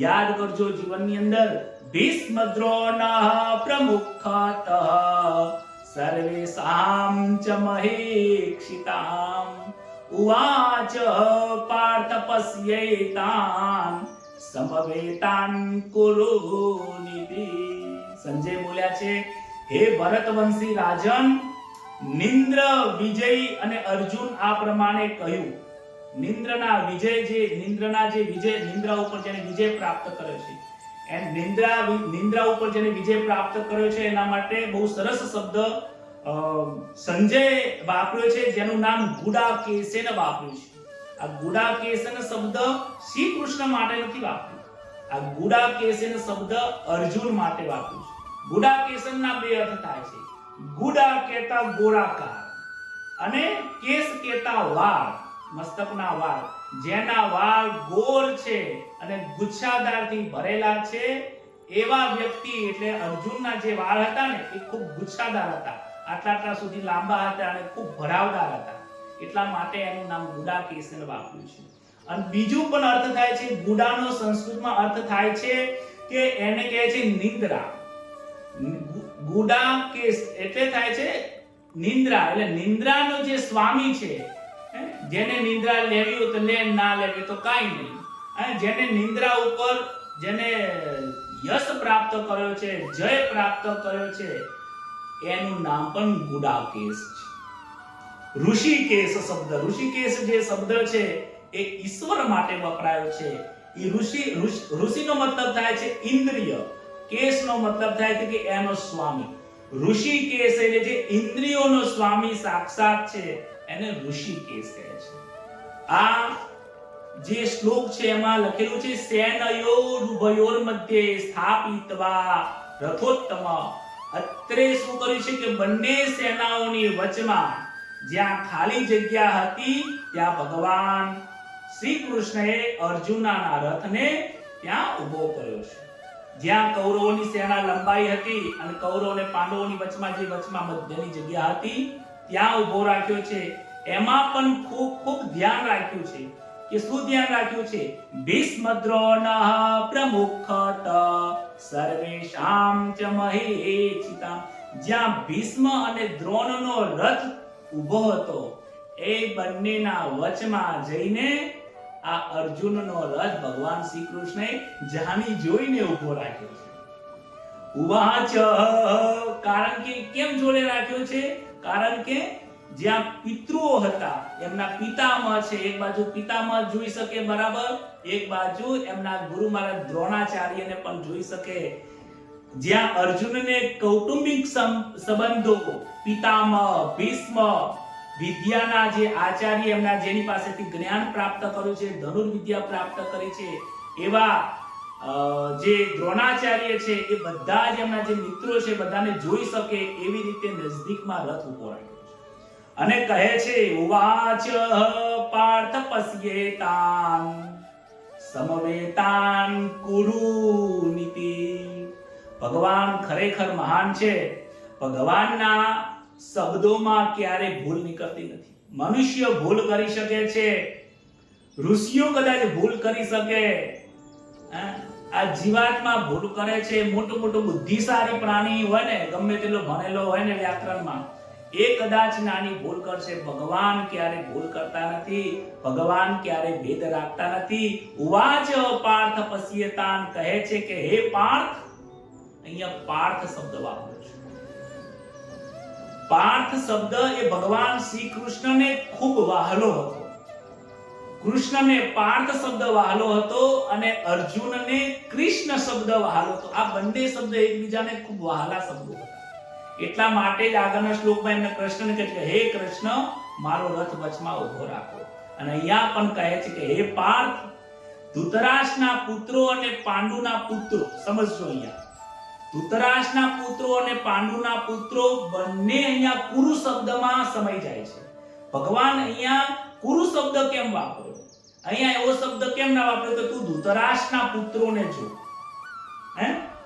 યાદ કરજો જીવનની અંદર. ભીષ્મ દ્રોણઃ પ્રમુખતઃ સર્વેષાં ચ મહેક્ષિતાં ઉવાચ પાર્થ પશ્યેતાન સમવેતાન કુરુનિતિ. સંજય બોલ્યા છે, હે ભરતવંશી રાજન, નિંદ્ર, વિજય અને અર્જુન આ પ્રમાણે કહ્યું. નિંદ્રના ઉપર જેને વિજય પ્રાપ્ત કર્યો છે, એન્ડ નિંદ્રા ઉપર જેને વિજય પ્રાપ્ત કર્યો છે એના માટે બહુ સરસ શબ્દ સંજય વાપર્યો છે, જેનું નામ ગુડાકેશેન વાપર્યું છે. આ ગુડાકેશેન શબ્દ શ્રી કૃષ્ણ માટે નથી વાપર્યો. આ ગુડાકેશેન શબ્દ અર્જુન માટે વાપર્યું છે. ગુડાકેશનના 2 અર્થ થાય છે. ગુડા કહેતા ગોળાકાર અને કેશ કહેતા વાળ, મસ્તકના વાળ. જેના વાળ ગોળ છે અને ગુચ્છાદારથી ભરેલા છે એવા વ્યક્તિ, એટલે અર્જુનના જે વાળ હતા ને એ ખૂબ ગુચ્છાદાર હતા, આટલા સુધી લાંબા હતા અને ખૂબ ભરાવદાર હતા. એટલા માટે એનું નામ ગુડાકેશન વાપર્યું છે. અને બીજું પણ અર્થ થાય છે. ગુડાનો સંસ્કૃતમાં અર્થ થાય છે કે એને કહે છે નિંદ્રા. ગુડા કેસ એટલે થાય છે નિંદ્રા, એટલે નિંદ્રાનો જે સ્વામી છે, જેને નિંદ્રા લેવી હોય તો લે, ના લેવી તો કાઈ નહીં. જેને નિંદ્રા ઉપર જેને યશ પ્રાપ્ત કર્યો છે, જય પ્રાપ્ત કર્યો છે, એનું નામ પણ ગુડાકેશ છે. ઋષિકેશ શબ્દ, ઋષિકેશ જે શબ્દ છે એ ઈશ્વર માટે વપરાયો છે. એ ઋષિનો મતલબ થાય છે ઇન્દ્રિય, કેશનો મતલબ થાય છે કે એનો સ્વામી. ઋષિકેશ એટલે જે ઇન્દ્રિયોનો સ્વામી સાક્ષાત છે એને ઋષિકેશ કહે છે. આ જે શ્લોક છે એમાં લખેલું છે સેનયોરુભયોર મધ્યે સ્થાપિતવા રથોત્તમ. અત્રે શું કર્યું છે કે બંને સેનાઓની વચમાં જ્યાં ખાલી જગ્યા હતી ત્યાં ભગવાન શ્રી કૃષ્ણએ અર્જુનના રથને ત્યાં ઊભો કર્યો છે. જ્યાં કૌરવોની સેના લંબાઈ હતી અને કૌરવ અને પાંડવોની વચમાં જે વચમાં મધ્યની જગ્યા હતી ત્યાં ઊભો રાખ્યો છે. એમાં પણ ખૂબ ધ્યાન રાખ્યું છે કે શું ધ્યાન રાખ્યું છે? ભીષ્મ દ્રોણ પ્રમુખત સર્વેષાં ચ મહેચિતામ. જ્યાં ભીષ્મ અને દ્રોણનો રથ ઊભો હતો એ બંનેના વચમાં જઈને આ અર્જુનનો રથ ભગવાન શ્રી કૃષ્ણએ જાણી જોઈને ઊભો રાખ્યો છે. ઉવાચ, કારણ કે કેમ જોડે રાખ્યો છે? કારણ કે જ્યાં પિતૃઓ હતા, એમના પિતામહ છે, એક બાજુ પિતામહ જોઈ શકે બરાબર, એક બાજુ એમના ગુરુ મહારાજ દ્રોણાચાર્યને પણ જોઈ શકે. જ્યાં અર્જુનને કૌટુંબિક સંબંધો, પિતામહ, ભીષ્મ, વિદ્યાના જે આચાર્ય એમના જેની પાસેથી જ્ઞાન પ્રાપ્ત કર્યું છે, ધનુર્વિદ્યા પ્રાપ્ત કરી છે, એવા જે દ્રોણાચાર્ય છે એ બધા જ એમના જે મિત્રો છે બધાને જોઈ શકે એવી રીતે નજદીકમાં રથ ઉભો રાખ્યો છે. અને કહે છે ઉવાચ પાર્થ પશ્યેતાન સમવેતાન કુરુનિતિ. ભગવાન ખરેખર મહાન છે. ભગવાનના શબ્દોમાં ક્યારે ભૂલ નીકળતી નથી. મનુષ્ય ભૂલ કરી શકે છે, ઋષિઓ કદાચ ભૂલ કરી શકે, આ જીવાત્મા ભૂલ કરે છે. મોટું બુદ્ધિશાળી પ્રાણી હોય ને, ગમે તેટલો ભણેલો હોય ને વ્યાકરણમાં, એ કદાચ નાની ભૂલ કરશે. ભગવાન ક્યારે ભૂલ કરતા નથી. ભગવાન ક્યારે ભેદ રાખતા નથી. ઉવાચ પાર્થ પશ્યેતાન કહે છે કે હે પાર્થ, અહીંયા પાર્થ શબ્દ વાપર્યો છે. પાર્થ શબ્દ એ ભગવાન શ્રી કૃષ્ણને ખૂબ વહાલો હતો. કૃષ્ણને પાર્થ શબ્દ વહાલો હતો અને અર્જુનને કૃષ્ણ શબ્દ વહાલો હતો. આ બંને શબ્દ એકબીજાને ખૂબ વહાલા શબ્દો હતા. એટલા માટે જ આગળના શ્લોકમાં એમને કૃષ્ણને કહે છે હે કૃષ્ણ, મારો રથ વચમાં ઊભો રાખો. અને અહીંયા પણ કહે છે કે હે પાર્થ, ધૃતરાષ્ટ્રના પુત્રો અને પાંડુના પુત્રો, સમજજો અહીંયા, ધૃતરાષ્ટ્રના પુત્રો અને પાંડુના પુત્રો બંને અહીંયા કુરુ શબ્દમાં સમાઈ જાય છે. ભગવાન અહીંયા કુરુ શબ્દ કેમ વાપર્યો? અહીંયા એવો શબ્દ કેમ ના વાપર્યો કે તું ધૃતરાષ્ટ્રના પુત્રોને જો?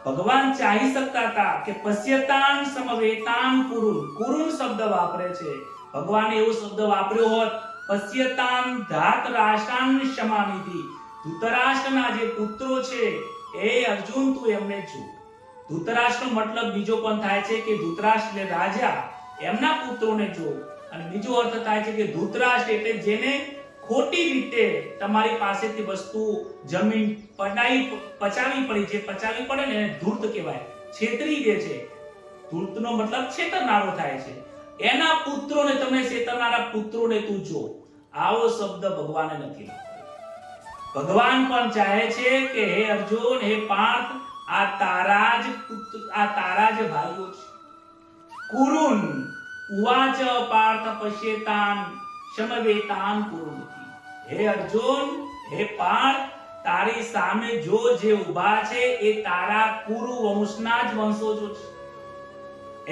ભગવાન ચાહી શકતા હતા કે પશ્યતાન સમવેતાન કુરુન. કુરુન શબ્દ વાપરે છે. ભગવાને એવો શબ્દ વાપર્યો હોત પશ્યતાન ધાત રાષ્ટ્રાન સમાનિધિ. ધૃતરાષ્ટ્રના જે પુત્રો છે એ અર્જુન તું એમને જો. ધૃતરાષ્ટ્રનો મતલબ બીજો પણ થાય છે કે ધૃતરાષ્ટ્ર એટલે રાજા, એમના પુત્રોને જો. અને બીજો અર્થ થાય છે કે ધૃતરાષ્ટ્ર એટલે જેને ખોટી રીતે તમારી પાસેથી વસ્તુ, જમીન પચાવી પડી, જે પચાવી પડે ને એને ધૂર્ત કહેવાય, છેતરી દે છે. ધૂર્તનો મતલબ છેતરનારો થાય છે. એના પુત્રોને, તમે છેતરનારા પુત્રોને તું જો. આવો શબ્દ ભગવાને નથી લાવ્યો. ભગવાન પણ ચાહે છે કે હે અર્જુન, હે પાર્થ, આ તારા જ ભાઈઓ છે. કુરુન ઉવાચ પાર્થ પશ્યેતાન સમવેતાન કુરુનિતિ. હે અર્જુન, હે પાર્થ, તારી સામે જો જે ઊભા છે એ તારા કુરુ વંશના જ વંશજો છે.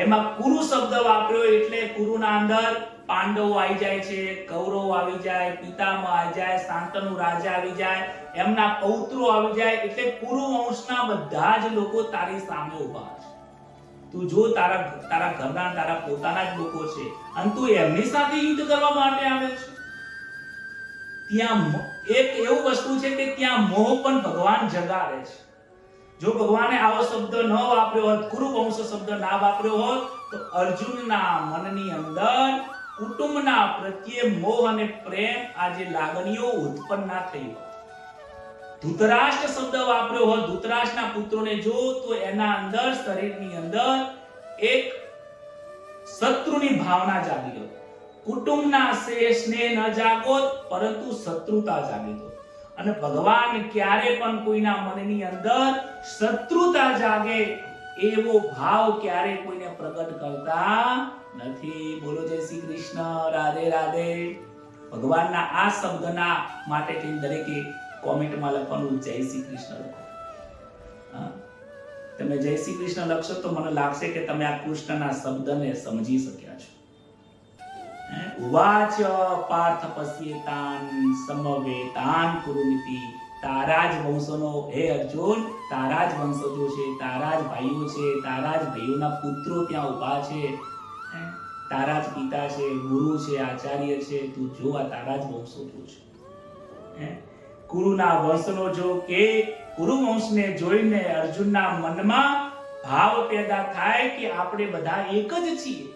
એમાં કુરુ શબ્દ વાપર્યો એટલે કુરુના અંદર પાંડવો આવી જાય છે, કૌરવો આવી જાય, પિતામહ આવી જાય, શાંતનુ રાજા આવી જાય, એમના પૌત્રો આવી જાય, એટલે કુરુ વંશના બધા જ લોકો તારી સામે ઊભા છે. તું જો તારા ઘરના, તારા પોતાના જ લોકો છે અને તું એમની સાથે યુદ્ધ કરવા માટે આવે છે. ત્યાં એક એવું વસ્તુ છે કે ત્યાં મોહ પણ ભગવાન જગાડે છે. જો ભગવાને આવો શબ્દ ન વાપર્યો હોત, કુરુવંશ શબ્દ ના વાપર્યો હોત, તો અર્જુનના મનની અંદર કુટુંબના પ્રત્યે મોહ અને પ્રેમ, આ જે લાગણીઓ ઉત્પન્ન ના થઈ હોત. ધૃતરાષ્ટ્ર શબ્દ વાપર્યો હોત, ધૃતરાષ્ટ્રના પુત્રોને જો, તો એના અંદર, શરીરની અંદર એક શત્રુની ભાવના જાગી હોત. કુટુંબના સ્નેહ ન જાગોત, પરંતુ શત્રુતા જાગી હોત. અને ભગવાન ક્યારે પણ કોઈના મનની અંદર શત્રુતા જાગે એવો ભાવ ક્યારે કોઈને પ્રગટ કરતા નથી. બોલો જય શ્રી કૃષ્ણ, રાધે રાધે. ભગવાનના આ શબ્દના માટે દરેકે કોમેન્ટમાં લખવાનું જય શ્રી કૃષ્ણ લખો. તમે જય શ્રી કૃષ્ણ લખશો તો મને લાગશે કે તમે આ કૃષ્ણના શબ્દને સમજી શક્યા છો. ઉવાચ પાર્થ પશ્યેતાન સમવેતાન કુરુમિતિ. તારા જ વંશોનો હે અર્જુન, તારા જ વંશજો છે, તારા જ ભાઈઓ છે, તારા જ ભાઈઓના પુત્રો ત્યાં ઊભા છે, તારા જ પિતા છે, ગુરુ છે, આચાર્ય છે. તું જો આ તારા જ વંશજો છે. કુરુના વંશનો જો કે કુરુ વંશને જોઈને અર્જુનના મનમાં ભાવ પેદા થાય કે આપણે બધા એક જ છીએ.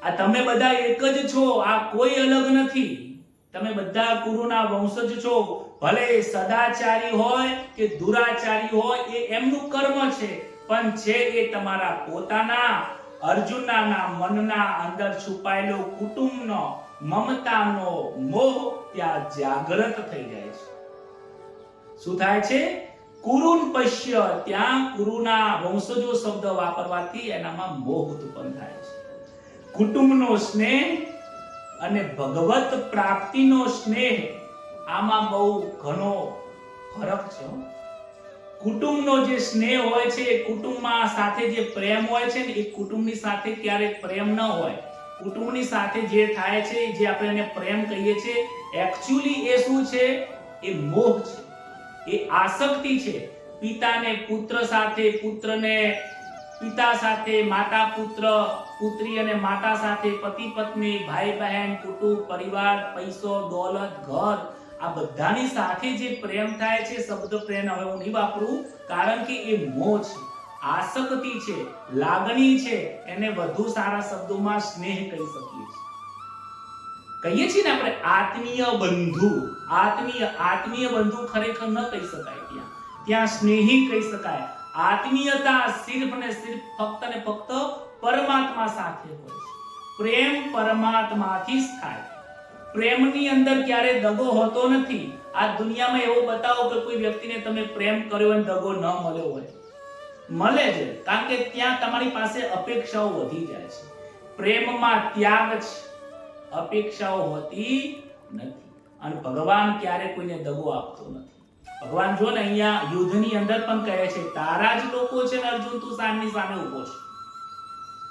આ તમે બધા એક જ છો, આ કોઈ અલગ નથી. તમે બધા કુરુના વંશજ છો. ભલે સદાચારી હોય કે દુરાચારી હોય, એ એમનું કર્મ છે, પણ છે એ તમારા પોતાના. અર્જુનના મનના અંદર છુપાયેલો કુટુંબનો, મમતાનો મોહ ત્યાં જાગૃત થઈ જાય છે. શું થાય છે? કુરુન પશ્ય. ત્યાં કુરુના વંશજો શબ્દ વાપરવાથી એનામાં મોહ ઉત્પન્ન થાય છે. કુટુંબનો સ્નેહ અને ભગવત પ્રાપ્તિનો સ્નેહ, આમાં બહુ ઘણો ફરક છે. કુટુંબનો જે સ્નેહ હોય છે, કુટુંબમાં સાથે જે પ્રેમ હોય છે ને, એ કુટુંબની સાથે ક્યારેક પ્રેમ ન હોય. કુટુંબની સાથે જે થાય છે, જે આપણે એને પ્રેમ કહીએ છીએ, એક્ચ્યુઅલી એ શું છે? એ મોહ છે, એ આસક્તિ છે. પિતાને પુત્ર સાથે, પુત્રને પિતા સાથે, માતા પુત્ર, પુત્રી અને માતા સાથે, પતિ પત્ની, ભાઈ બહેન, કુટુંબ, પરિવાર, પૈસો, દોલત, ઘર, આ બધાની સાથે જે પ્રેમ થાય છે, શબ્દ પ્રેમ હવે હું નહીં વાપરું, કારણ કે એ મોહ છે, આસક્તિ છે, લાગણી છે. એને વધુ સારા શબ્દોમાં સ્નેહ કહી શકીએ છીએ. કહીએ છીએ ને આપણે આત્મીય બંધુ. આત્મીય બંધુ ખરેખર ન કહી શકાય. ત્યાં સ્નેહી કહી શકાય. આત્મીયતા સિર્ફ ને સિર્ફ, ફક્ત ને ફક્ત પરમાત્મા સાથે હોય છે. પ્રેમ પરમાત્માથી જ થાય. પ્રેમની અંદર ક્યારે દગો હોતો નથી. આ દુનિયામાં એવો બતાવો કે કોઈ વ્યક્તિને તમે પ્રેમ કર્યો અને દગો ન મળ્યો હોય. મળે છે, કારણ કે ત્યાં તમારી પાસે અપેક્ષાઓ વધી જાય છે. પ્રેમમાં ત્યાગ છે, અપેક્ષાઓ હોતી નથી. અને ભગવાન ક્યારે કોઈને દગો આપતો નથી. ભગવાન જો ને અહીંયા યુદ્ધની અંદર પણ કહે છે, તારા જ લોકો છે ને અર્જુન, તું સામની સામે ઊભો છે.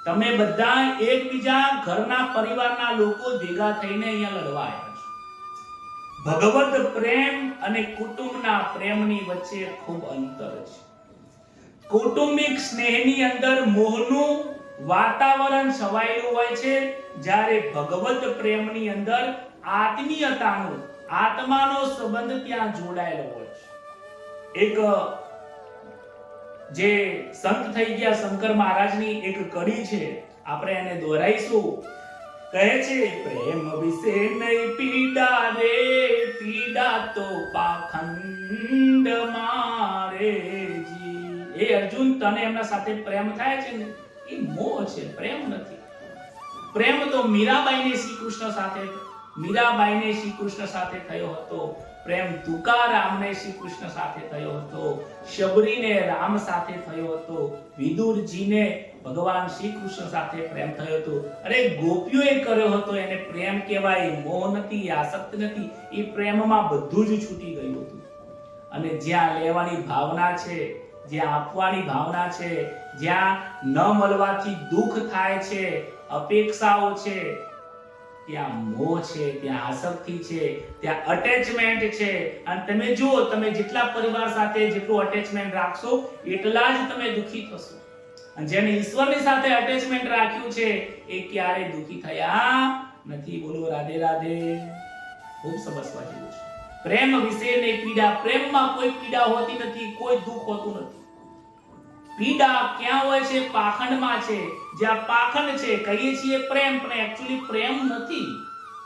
તમે બધા એકબીજા ઘરના પરિવારના લોકો ભેગા થઈને અહીંયા લડવા આવ્યા છો. ભગવત પ્રેમ અને કુટુંબના પ્રેમની વચ્ચે ખૂબ અંતર છે. કૌટુંબિક સ્નેહની અંદર મોહનું વાતાવરણ છવાયેલું હોય છે, જ્યારે ભગવત પ્રેમની અંદર આત્મીયતાનો, આત્માનો સંબંધ ત્યાં જોડાયેલો હોય છે. એક જે સંત થઈ ગયા શંકર મહારાજની એક કડી છે, આપણે એને દોહરાઈશું. કહે છે, પ્રેમ વિશે નહીં પીડા રે, પીડા તો પાખંડ મારે જી. એ અર્જુન, તને એમના સાથે પ્રેમ થાય છે ને, એ મોહ છે, પ્રેમ નથી. પ્રેમ તો મીરાબાઈને શ્રી કૃષ્ણ સાથે થયો હતો. પ્રેમ તુકારામને શ્રી કૃષ્ણ સાથે થયો હતો. શબરીને રામ સાથે થયો હતો. વિદુરજીને ભગવાન શ્રી કૃષ્ણ સાથે પ્રેમ થયો હતો. અરે ગોપીઓએ કર્યો હતો. એને પ્રેમ કહેવાય, મોહ નથી, આસક્ત નથી. એ પ્રેમમાં બધું જ છૂટી ગયું હતું. અને જ્યાં લેવાની ભાવના છે, જ્યાં આપવાની ભાવના છે, જ્યાં ન મળવાથી દુઃખ થાય છે, અપેક્ષાઓ છે, ત્યાં મોહ છે, ત્યાં આસક્તિ છે, ત્યાં અટેચમેન્ટ છે. અને તમે જુઓ, તમે જેટલા પરિવાર સાથે જેટલું અટેચમેન્ટ રાખશો, એટલા જ તમે દુઃખી થશો. અને જેને ઈશ્વરની સાથે અટેચમેન્ટ રાખ્યું છે, એ ક્યારેય દુઃખી થયા નથી. બોલો રાધે રાધે. ખૂબ સમજવા જેવું છે. પ્રેમ વિશેની પીડા. પ્રેમમાં કોઈ પીડા હોતી નથી, કોઈ દુઃખ હોતું નથી. પીડા ક્યાં હોય છે? પાખંડમાં છે. જ્યાં પાખંડ છે કહીએ છીએ પ્રેમ, પણ એક્ચ્યુઅલી પ્રેમ નથી.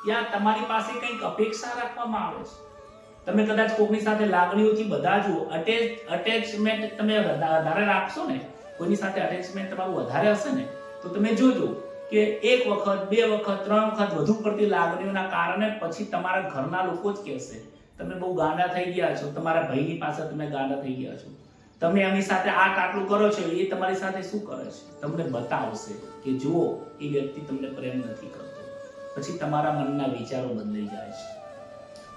ત્યાં તમારી પાસે કંઈક અપેક્ષા રાખવામાં આવે છે. તમે કદાચ કોઈની સાથે લાગણીઓથી બધા જ અટેચમેન્ટ તમે વધારે રાખશો ને, કોઈની સાથે અટેચમેન્ટ તમારું વધારે હશે ને, તો તમે જોજો કે એક વખત, બે વખત, ત્રણ વખત વધુ પડતી લાગણીઓના કારણે પછી તમારા ઘરના લોકો જ કહેશે તમે બહુ ગાંડા થઈ ગયા છો. તમારા ભાઈની પાસે તમે ગાંડા થઈ ગયા છો. તમે એમની સાથે આટલું કરો છો, એ તમારી સાથે શું કરે છે તમને બતાવશે કે જુઓ એ વ્યક્તિ તમને પ્રેમ નથી કરતો. પછી તમારા મનના વિચારો બદલાઈ જાય છે.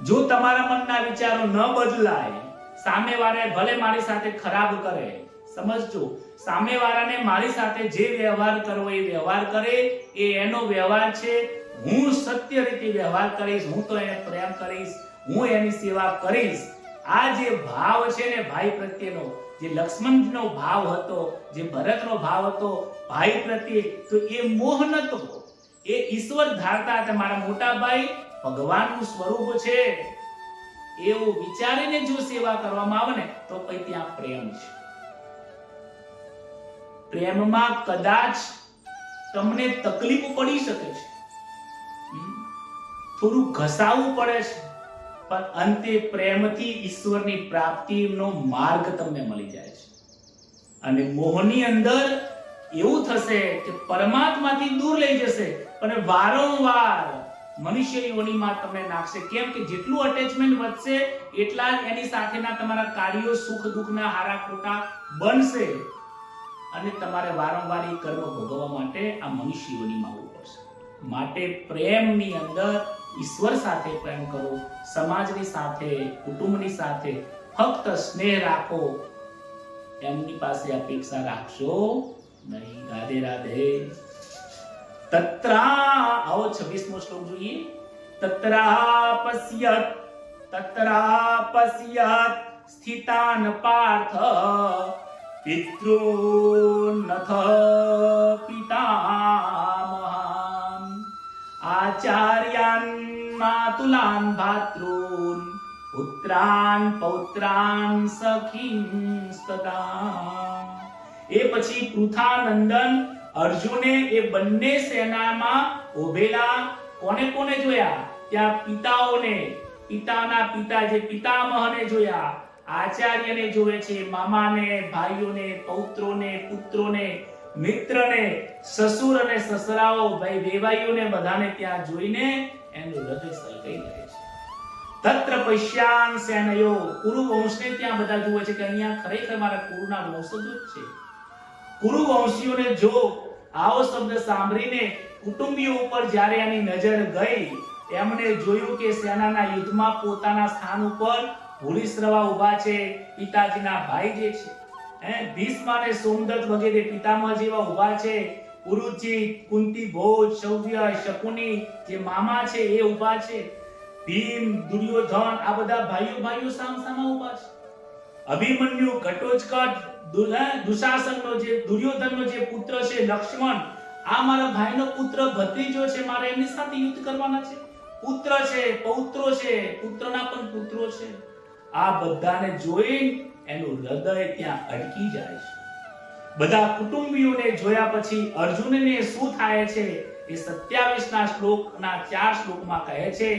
જો તમારા મનના વિચારો ન બદલાય, સામેવાળે ભલે મારી સાથે ખરાબ કરે, સમજજો, સામેવાળાને મારી સાથે જે વ્યવહાર કરવો એ વ્યવહાર કરે, એ એનો વ્યવહાર છે. હું સત્ય રીતે વ્યવહાર કરીશ, હું તો એને પ્રેમ કરીશ, હું એની સેવા કરીશ. આ જે ભાવ છે ને ભાઈ પ્રત્યેનો, જે લક્ષ્મણનો ભાવ હતો, જે ભરતનો ભાવ હતો ભાઈ પ્રત્યે, તો એ મોહ નતો, એ ઈશ્વર ધારતા હતા. મારા મોટા ભાઈ ભગવાનનું સ્વરૂપ છે એવું વિચારીને જો સેવા કરવામાં આવે ને તો પછી ત્યાં પ્રેમ છે. પ્રેમમાં કદાચ તમને તકલીફ પડી શકે છે, થોડું ઘસાવું પડે છે, પણ અંતે પ્રેમથી ઈશ્વરની પ્રાપ્તિનો માર્ગ તમને મળી જાય છે. અને મોહની અંદર એવું થશે કે પરમાત્માથી દૂર લઈ જશે, પણ વારંવાર મનુષ્ય યોનિમાં તમને નાખશે. કેમ કે જેટલું અટેચમેન્ટ વધશે એટલા જ એની સાથેના તમારા કાર્યો સુખ દુઃખના હારા ખોટા બનશે, અને તમારે વારંવાર એ કર્મ ભોગવવા માટે આ મનુષ્ય યોનિમાં આવવું પડશે. માટે પ્રેમની અંદર ઈશ્વર સાથે પ્રેમ કરો, સમાજની સાથે, કુટુંબની સાથે ફક્ત સ્નેહ રાખો, એમની પાસે અપેક્ષા રાખશો નહીં. રાધે રાધે. આવો 26મો શ્લોક જોઈએ. તત્રાપશ્યત સ્થિતાન પાર્થ પિતॄનથ પિતામહાન આચાર્યાન માતુલાન ભાતॄન પુત્રાન પૌત્રાન સખીંસ્તતા. એ પછી પૃથાનંદન અર્જુને એ બંને સેનામાં ઉભેલા કોને કોને જોયા? ત્યાં પિતાઓને, પિતાના પિતા જે પિતામહને જોયા, આચાર્યને જોવે છે, મામાને, ભાઈઓને, પૌત્રોને, પુત્રોને, મિત્રને, સસુર અને સસરાઓ, ભાઈ વેવાઈઓને બધાને ત્યાં જોઈને એનું હૃદય સલકાઈ જાય છે. તત્ર પશ્યાન સેનયો, કુરુ વંશને ત્યાં બધા જોવે છે કે અહીંયા ખરેખર મારા કુરુના વંશજો જ છે. કુરુ વંશીઓને જો આવો શબ્દ સાંભળીને કુટુંબીઓ ઉપર જ્યારે એની નજર ગઈ, એમણે જોયું કે સેનાના યુદ્ધમાં પોતાના સ્થાન ઉપર ભૂરિશ્રવા ઊભા છે, પિતાજીના ભાઈ જે છે, ભીષ્મ અને સોમદત્ત વગેરે પિતામહ જેવા ઊભા છે, પુરુજી, કુંતી ભોજ, શૌર્ય, શકુની જે મામા છે એ ઊભા છે, ભીમ, દુર્યોધન, આ બધા ભાઈઓ સામસામા ઊભા છે. અભિમન્યુ, ઘટોત્કચ, દુશાસનનો જે દુર્યોધનનો જે પુત્ર છે લક્ષ્મણ, આ મારા ભાઈનો પુત્ર ભત્રીજો છે, મારે એમની સાથે યુદ્ધ કરવાના છે. પુત્ર છે, પૌત્રો છે, પુત્રના પણ પુત્રો છે. આ બધાને જોઈ એનું હૃદય ત્યાં અટકી જાય છે. બધા કુટુંબીઓને જોયા પછી અર્જુનને શું થાય છે એ 27ના શ્લોકના 4 શ્લોકમાં કહે છે.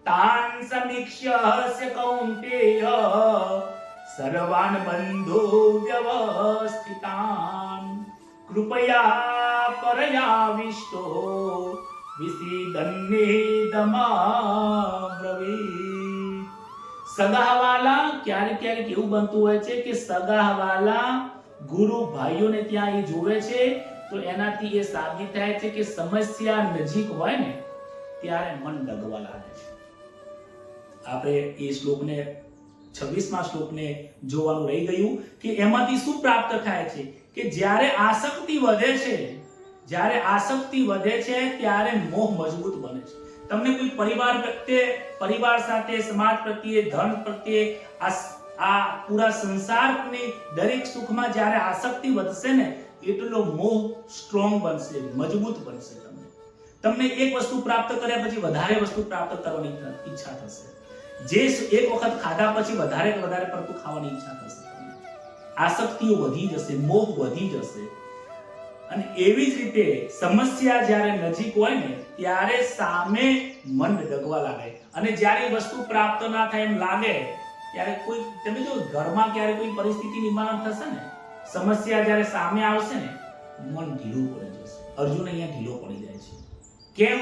તાન સમીક્ષ્ય હસ્ય કૌંતેય સર્વાન બંધો વ્યવસ્થિતાન કૃપયા પરયાવિષ્ટો વિસીદન્નેદમાબ્રવીત. સગાવાલા ક્યારેક એવું બનતું હોય છે કે સગાવાલા ગુરુ ભાઈઓને ત્યાં એ જોવે છે, તો એનાથી એ સાબિત થાય છે કે સમસ્યા નજીક હોય ને ત્યારે મન ડગવા લાગે છે. આપણે એ શ્લોકને 26મા શ્લોકને જોવાનું રહી ગયું કે એમાંથી શું પ્રાપ્ત થાય છે કે જ્યારે આસક્તિ વધે છે, ત્યારે મોહ મજબૂત બને છે. તમને કોઈ પરિવાર પ્રત્યે, પરિવાર સાથે, સમાજ પ્રત્યે, ધન પ્રત્યે, આ પૂરા સંસારની દરેક સુખમાં જ્યારે આસક્તિ વધશે ને એટલો મોહ સ્ટ્રોંગ બનશે, મજબૂત બનશે. તમને એક વસ્તુ પ્રાપ્ત કર્યા પછી વધારે વસ્તુ પ્રાપ્ત કરવાની ઈચ્છા થશે. જે એક વખત ખાધા પછી વધારે પડતું ખાવાની ઈચ્છા થશે, આસક્તિઓ વધી જશે, મોહ વધી જશે. અને એવી જ રીતે સમસ્યા જ્યારે નજીક હોય ને ત્યારે સામે મન ડગવા લાગે, અને જ્યારે વસ્તુ પ્રાપ્ત ના થાય એમ લાગે ત્યારે કોઈ, તમે જો ઘરમાં ક્યારે કોઈ પરિસ્થિતિ નિર્માણ થશે ને, સમસ્યા જ્યારે સામે આવશે ને, મન ઢીલું પડી જશે. અર્જુન અહીંયા ઢીલો પડી જાય છે. કેમ?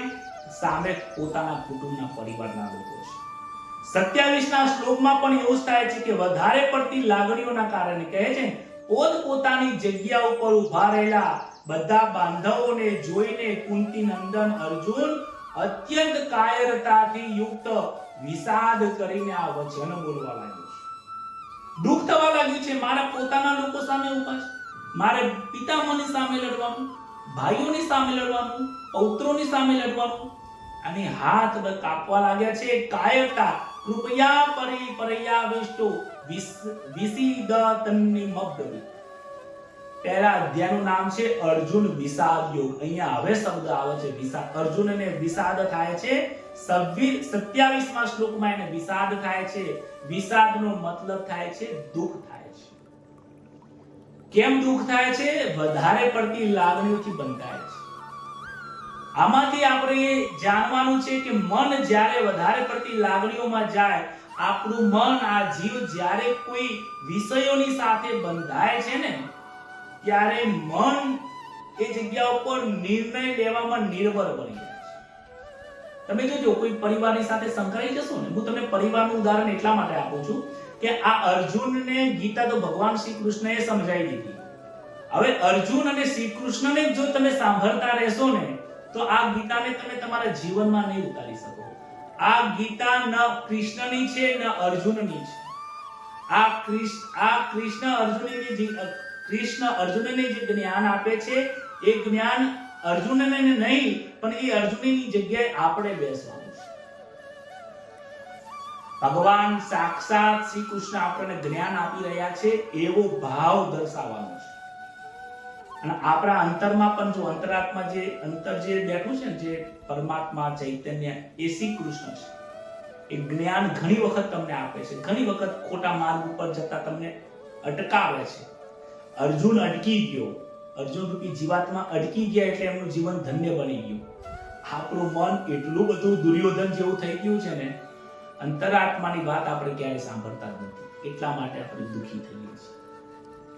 સામે પોતાના કુટુંબના પરિવારના લોકો છે. 27ના શ્લોકમાં પણ એવું જ થાય છે કે વધારે પડતી લાગણીઓના કારણે કહે છે પોતપોતાની જગ્યા ઉપર ઊભા રહેલા બધા બાંધવોને જોઈને કુંતી નંદન અર્જુન અત્યંત કાયરતાથી યુક્ત વિષાદ કરીને આ વચન બોલવા લાગ્યો છે. દુઃખ થવા લાગ્યું છે, મારા પોતાના લોકો સામે ઊભા છે, મારે પિતામહની સામે લડવાનું, ભાઈઓની સામે લડવાનું, પૌત્રોની સામે લડવાનું, અને હાથ કાપવા લાગ્યા છે. કાયરતા કૃપયા પરિયાવિષ્ટો વિસીદતન્ની મબ્દવી. પહેલા અધ્યાયનું નામ છે અર્જુન વિષાદ યોગ. અહીંયા હવે શબ્દ આવે છે વિષાદ. અર્જુનને વિષાદ થાય છે. 27મા શ્લોકમાં એને વિષાદ થાય છે. વિષાદનો મતલબ થાય છે દુઃખ થાય છે. કેમ દુઃખ થાય છે? વધારે પડતી લાગણીઓથી બંધાય છે. આમાંથી આપણે જાણવાનું છે કે મન જ્યારે વધારે પડતી લાગણીઓમાં જાય, આપણું મન, આ જીવ જ્યારે કોઈ વિષયોની સાથે બંધાય છે ને, ત્યારે મન એ જગ્યા ઉપર નિર્ણય લેવામાં નિર્ભર બની જાય છે. તમે જોજો કોઈ પરિવારની સાથે સંકળાઈ જશો ને, હું તમને પરિવારનું ઉદાહરણ એટલા માટે આપું છું કે આ અર્જુનને ગીતા તો ભગવાન શ્રી કૃષ્ણએ સમજાવી દીધી. હવે અર્જુન અને શ્રી કૃષ્ણને જો તમે સાંભળતા રહેશો ને, તો આ ગીતાને તમે તમારા જીવનમાં નહીં ઉતારી શકો. આ ગીતા ન કૃષ્ણની છે ન અર્જુનની છે. આ કૃષ્ણ અર્જુનને જે જ્ઞાન આપે છે, એ જ્ઞાન અર્જુનને નહીં, પણ એ અર્જુનની જગ્યાએ આપણે બેસવાનું છે. ભગવાન સાક્ષાત શ્રી કૃષ્ણ આપણને જ્ઞાન આપી રહ્યા છે એવો ભાવ દર્શાવવાનો છે. અને આપણા અંતરમાં પણ જો અંતરાત્મા જે અંતર જે બેઠું છે ને, જે પરમાત્મા ચૈતન્ય, એ શ્રી કૃષ્ણ છે. એ જ્ઞાન ઘણી વખત તમને આપે છે, ઘણી વખત ખોટા માર્ગ ઉપર જતા તમને અટકાવે છે. અર્જુન અટકી ગયો, અર્જુન રૂપી જીવાત્મા અટકી ગયા એટલે એમનું જીવન ધન્ય બની ગયું. આપણું મન એટલું બધું દુર્યોધન જેવું થઈ ગયું છે ને, અંતરાત્માની વાત આપણે ક્યારેય સાંભળતા જ નથી. એટલા માટે આપણે દુઃખી થઈએ છીએ.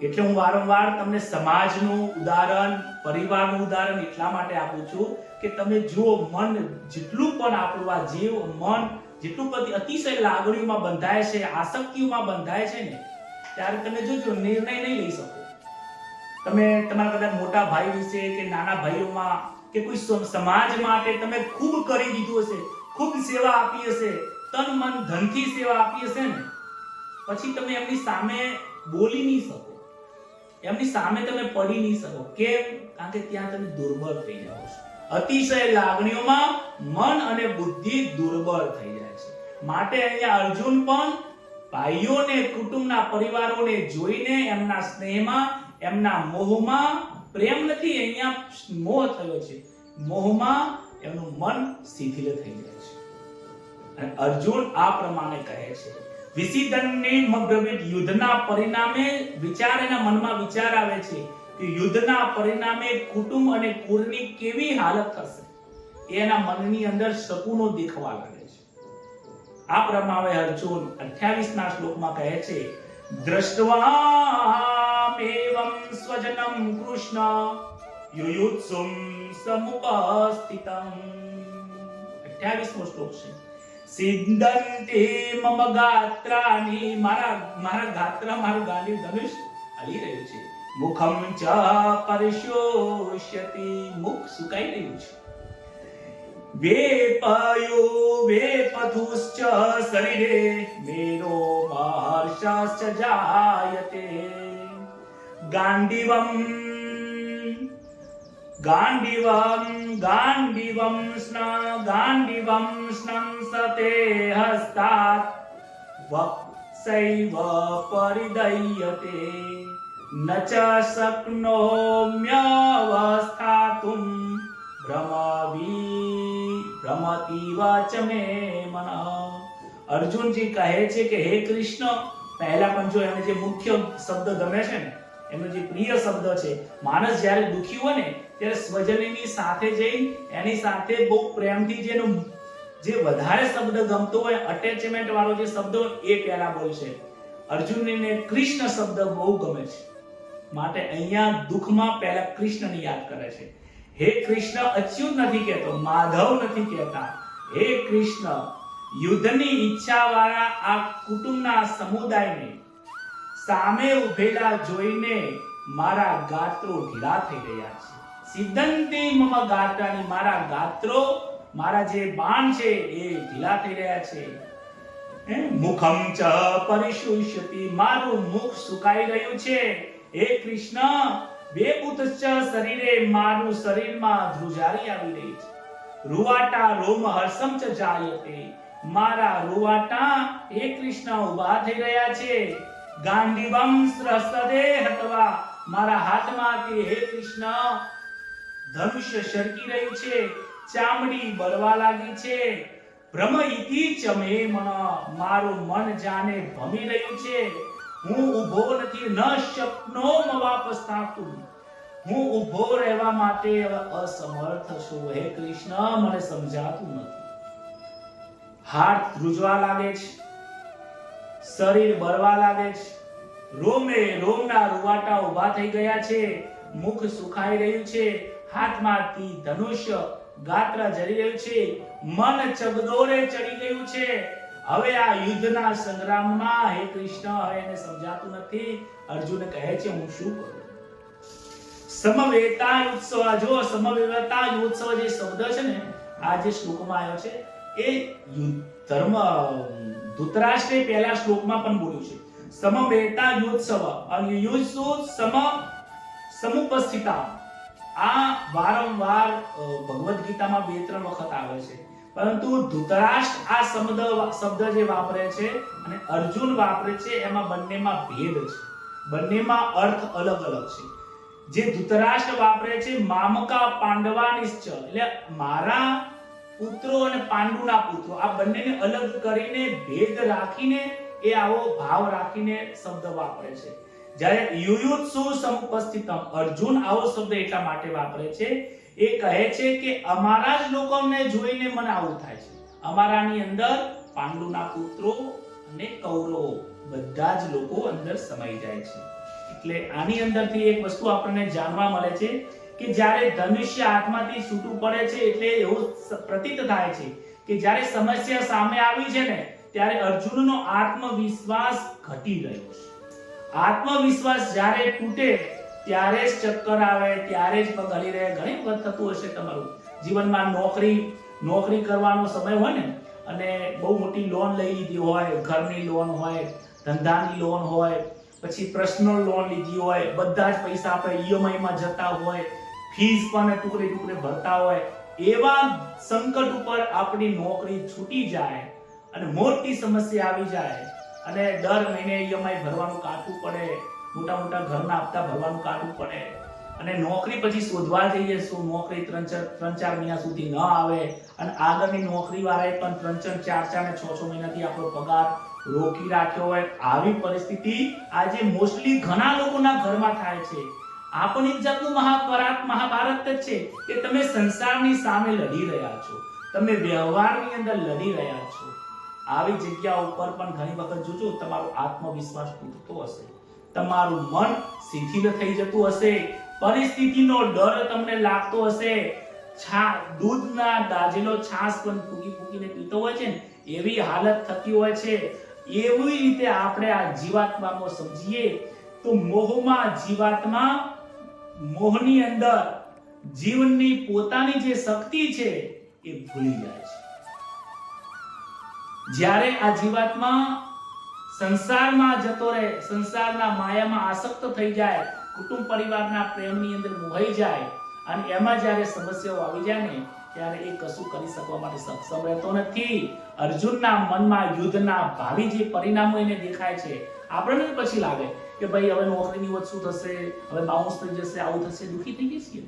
એટલે હું વારંવાર તમને સમાજનું ઉદાહરણ, પરિવારનું ઉદાહરણ એટલા માટે આપું છું કે તમે જુઓ, મન જેટલું પણ આપણું આ જીવ મન જેટલું બધી અતિશય લાગણીઓમાં બંધાય છે, આસક્તિઓમાં બંધાય છે ને, ત્યારે તમે જોજો નિર્ણય નહીં લઈ શકો. તમે તમારા કદાચ મોટા ભાઈ વિશે કે નાના ભાઈઓમાં કે કોઈ સમાજ માટે તમે ખૂબ કરી દીધું હશે, ખૂબ સેવા આપી હશે, તન મન ધનથી સેવા આપી હશે ને, પછી તમે એમની સામે બોલી નહીં શકો, એમની સામે તમે પડી નહીં શકો. કેમ? કારણ કે ત્યાં તમે દુર્બળ થઈ જાઓ છો. અતિશય લાગણીઓમાં મન અને બુદ્ધિ દુર્બળ થઈ જાય છે. માટે અહીંયા અર્જુન પણ ભાઈઓને, કુટુંબના પરિવારોને જોઈને એમના સ્નેહમાં, એમના મોહમાં, પ્રેમ નથી, અહીંયા મોહ થયો છે, મોહમાં એમનું મન શિથિલ થઈ જાય છે. અને અર્જુન આ પ્રમાણે કહે છે, વિષીદનની મબ્રવીત. યુદ્ધના પરિણામે વિચાર, એના મનમાં વિચાર આવે છે કે યુદ્ધના પરિણામે કુટુંબ અને કુળની કેવી હાલત થશે. એના મનની અંદર શકુનો દેખવા લાગે છે. આ પ્રમાણે અર્જુન 28ના શ્લોકમાં કહે છે, દ્રષ્ટવામેવં સ્વજનમ કૃષ્ણ યુયુત્સુમ સમુપસ્થિતમ. 28મો શ્લોક છે. સિદ્ધંતે મમ ગાત્રાની. મારા ગાત્ર, મારું ગાંડીવ ધનુષ હલી રહ્યું છે. મુખમ ચ પરિશોષ્યતિ. મુખ સુકાઈ રહ્યું છે. વેપયો વેપથુશ્ચ શરીરે મેરો મહર્ષશ્ચ જાયતે. ગાંડીવમ સ્નંસતે હસ્તાત વક્ષૈવ પરિદય્યતે. ન ચ શક્નોમ્યવસ્થાતુમ ભ્રમતીવ ચ મે મનઃ. અર્જુનજી કહે છે કે હે કૃષ્ણ, પહેલા પણ જો એને જે મુખ્ય શબ્દ ગમે છે ને, એનો જે પ્રિય શબ્દ છે, માણસ જ્યારે દુખી હોય ને ત્યારે સ્વજનની સાથે જઈ એની સાથે બહુ પ્રેમથી જેનો જે વધારે શબ્દ ગમતો હોય, અટેચમેન્ટ વાળો જે શબ્દ એ પહેલા બોલશે. અર્જુનને કૃષ્ણ શબ્દ બહુ ગમે છે, માટે અહીંયા દુઃખમાં પહેલા કૃષ્ણને યાદ કરે છે. હે કૃષ્ણ અચ્યુત નથી કહેતો, માધવ નથી કહેતા. હે કૃષ્ણ, યુદ્ધની ઈચ્છા વાળા આ કુટુંબના સમુદાયને સામે ઉભેલા જોઈને મારા ગાત્રો ઢીલા થઈ ગયા છે. સિદ્ધંતી મમ ગાત્રાની, મારા ગાત્રો, મારા જે બાણ છે એ ઢીલા થઈ રહ્યા છે. મુખમ ચ પરિશુષ્યતિ, મારું મુખ સુકાઈ રહ્યું છે. હે કૃષ્ણ, બેબુતશ્ચ શરીરે, મારું શરીરમાં ધ્રુજારી આવી રહી છે. રૂવાટા રોમ હર્ષમ ચ જાયતે, મારા રૂવાટા હે કૃષ્ણ ઉભા થઈ રહ્યા છે. ગાંડીવમ સ્રસ્તદે હતવા, મારા હાથમાંથી હે કૃષ્ણ ધનુષ્ય સરકી રહ્યું છે. ચામડી બળવા લાગી છે. ભ્રમઈતિ ચ મે મન, મારું મન જાણે ભમી રહ્યું છે. હું ઊભો નથી, ન શક્નો મવાપસ્થાતું, હું ઊભો રહેવા માટે અસમર્થ છું. હે કૃષ્ણ, મને સમજાતું નથી. હાથ ધ્રુજવા લાગે છે, શરીર બળવા લાગે છે, રોમે રોમના રૂવાટા ઊભા થઈ ગયા છે, મુખ સુખાઈ રહ્યું છે, હાથમાંથી ધનુષ્ય ગાત્ર જરી રહ્યું છે, મન ચગદોરે ચડી ગયું છે. હવે આ યુદ્ધના સંગ્રામમાં હે કૃષ્ણ હવે એને સમજાતું નથી. અર્જુન કહે છે હું શું કરું? સમવેતા ઉત્સવ, જો સમવેતા ઉત્સવ જે શબ્દ છે ને આ જે શ્લોકમાં આવ્યો છે એ ધર્મ ધૃતરાષ્ટ્રે પહેલા શ્લોકમાં પણ બોલ્યું છે. સમવેતા યુત્સવ અને યુત્સુ સમુપસ્થિતા, આ વારંવાર ભગવદ ગીતામાં 2-3 વખત આવે છે. પરંતુ ધૃતરાષ્ટ્ર આ શબ્દ જે વાપરે છે અને અર્જુન વાપરે છે એમાં બંનેમાં ભેદ છે, બંનેમાં અર્થ અલગ અલગ છે. જે ધૃતરાષ્ટ્ર વાપરે છે મામકા પાંડવાનિશ્ચ, એટલે મારા પુત્રો અને પાંડુના પુત્રો, આ બંનેને અલગ કરીને ભેદ રાખીને એ આવો ભાવ રાખીને શબ્દ વાપરે છે. જ્યારે યુયુત્સુ સમુપસ્થિતમ, અર્જુન આવો શબ્દ એટલા માટે વાપરે છે, એ કહે છે કે અમારા જ લોકોને જોઈને મને આવું થાય છે. અમારાની અંદર પાંડુના પુત્રો અને કૌરવો બધા જ લોકો અંદર સમાઈ જાય છે. એટલે આની અંદરથી એક વસ્તુ આપણને જાણવા મળે છે કે જ્યારે ધનુષ્ય હાથમાંથી છૂટું પડે છે એટલે એવું પ્રતીત થાય છે કે જ્યારે સમસ્યા સામે આવી છે ને ત્યારે અર્જુનનો આત્મવિશ્વાસ ઘટી રહ્યો છે. આત્મવિશ્વાસ જ્યારે તૂટે ત્યારે જ ચક્કર આવે, ત્યારે જ પગ હલી રહે. ઘણી વખત થતું હશે તમારું જીવનમાં, નોકરી કરવાનો સમય હોય ને અને બહુ મોટી લોન લઈ લીધી હોય, ઘરની લોન હોય, ધંધાની લોન હોય, પછી પર્સનલ લોન લીધી હોય, બધા જ પૈસા આપણે ઈએમઆઈ માં જતા હોય, ફીસ પણ ટુકડે ભરતા હોય, એવા સંકટ ઉપર આપણી નોકરી છૂટી જાય અને મોટી સમસ્યા આવી જાય અને દર મહિને ઈએમઆઈ ભરવાનું કાઢવું પડે, મોટા ઘરના હપ્તા ભરવાનું કાઢવું પડે અને નોકરી પછી શોધવા જઈએ, શું નોકરી 3-4 મહિના સુધી ન આવે અને આગળની નોકરી વાળાએ પણ 3-4 ને 6 મહિનાથી આપણો પગાર રોકી રાખ્યો હોય. આવી પરિસ્થિતિ આજે મોસ્ટલી ઘણા લોકોના ઘરમાં થાય છે. આ પણ એક જાતનું મહાભારત જ છે કે તમે સંસારની સામે લડી રહ્યા છો, તમે વ્યવહારની અંદર લડી રહ્યા છો. આવી જગ્યા ઉપર પણ ઘણી વખત જોજો તમારો આત્મવિશ્વાસ તૂટતો હશે, તમારું મન શિથિલ થઈ જતું હશે, પરિસ્થિતિનો ડર તમને લાગતો હશે. દૂધના દાજેલો છાશ પણ ફૂંકીને પીતો હોય છે ને એવી હાલત થતી હોય છે. એવી રીતે આપણે આ જીવાત્મામાં સમજીએ તો મોહમાં જીવાત્મા, મોહની અંદર જીવનની પોતાની જે શક્તિ છે એ ભૂલી જાય છે. જ્યારે આ જીવાત્મા સંસારમાં જતો રહે, સંસારના માયામાં આસક્ત થઈ જાય, કુટુંબ પરિવારના પ્રેમની અંદર મોહાઈ જાય અને એમાં જ્યારે સમસ્યાઓ આવી જાય ને ત્યારે એ કશું કરી શકવા માટે સક્ષમ રહેતો નથી. અર્જુનના મનમાં યુદ્ધના ભાવિ જે પરિણામો એને દેખાય છે, આપણને પછી લાગે કે ભાઈ હવે નોકરીની વચ્ચે શું થશે, હવે બાઉન્સ થઈ જશે, આવું થશે, દુખી થઈ જશે.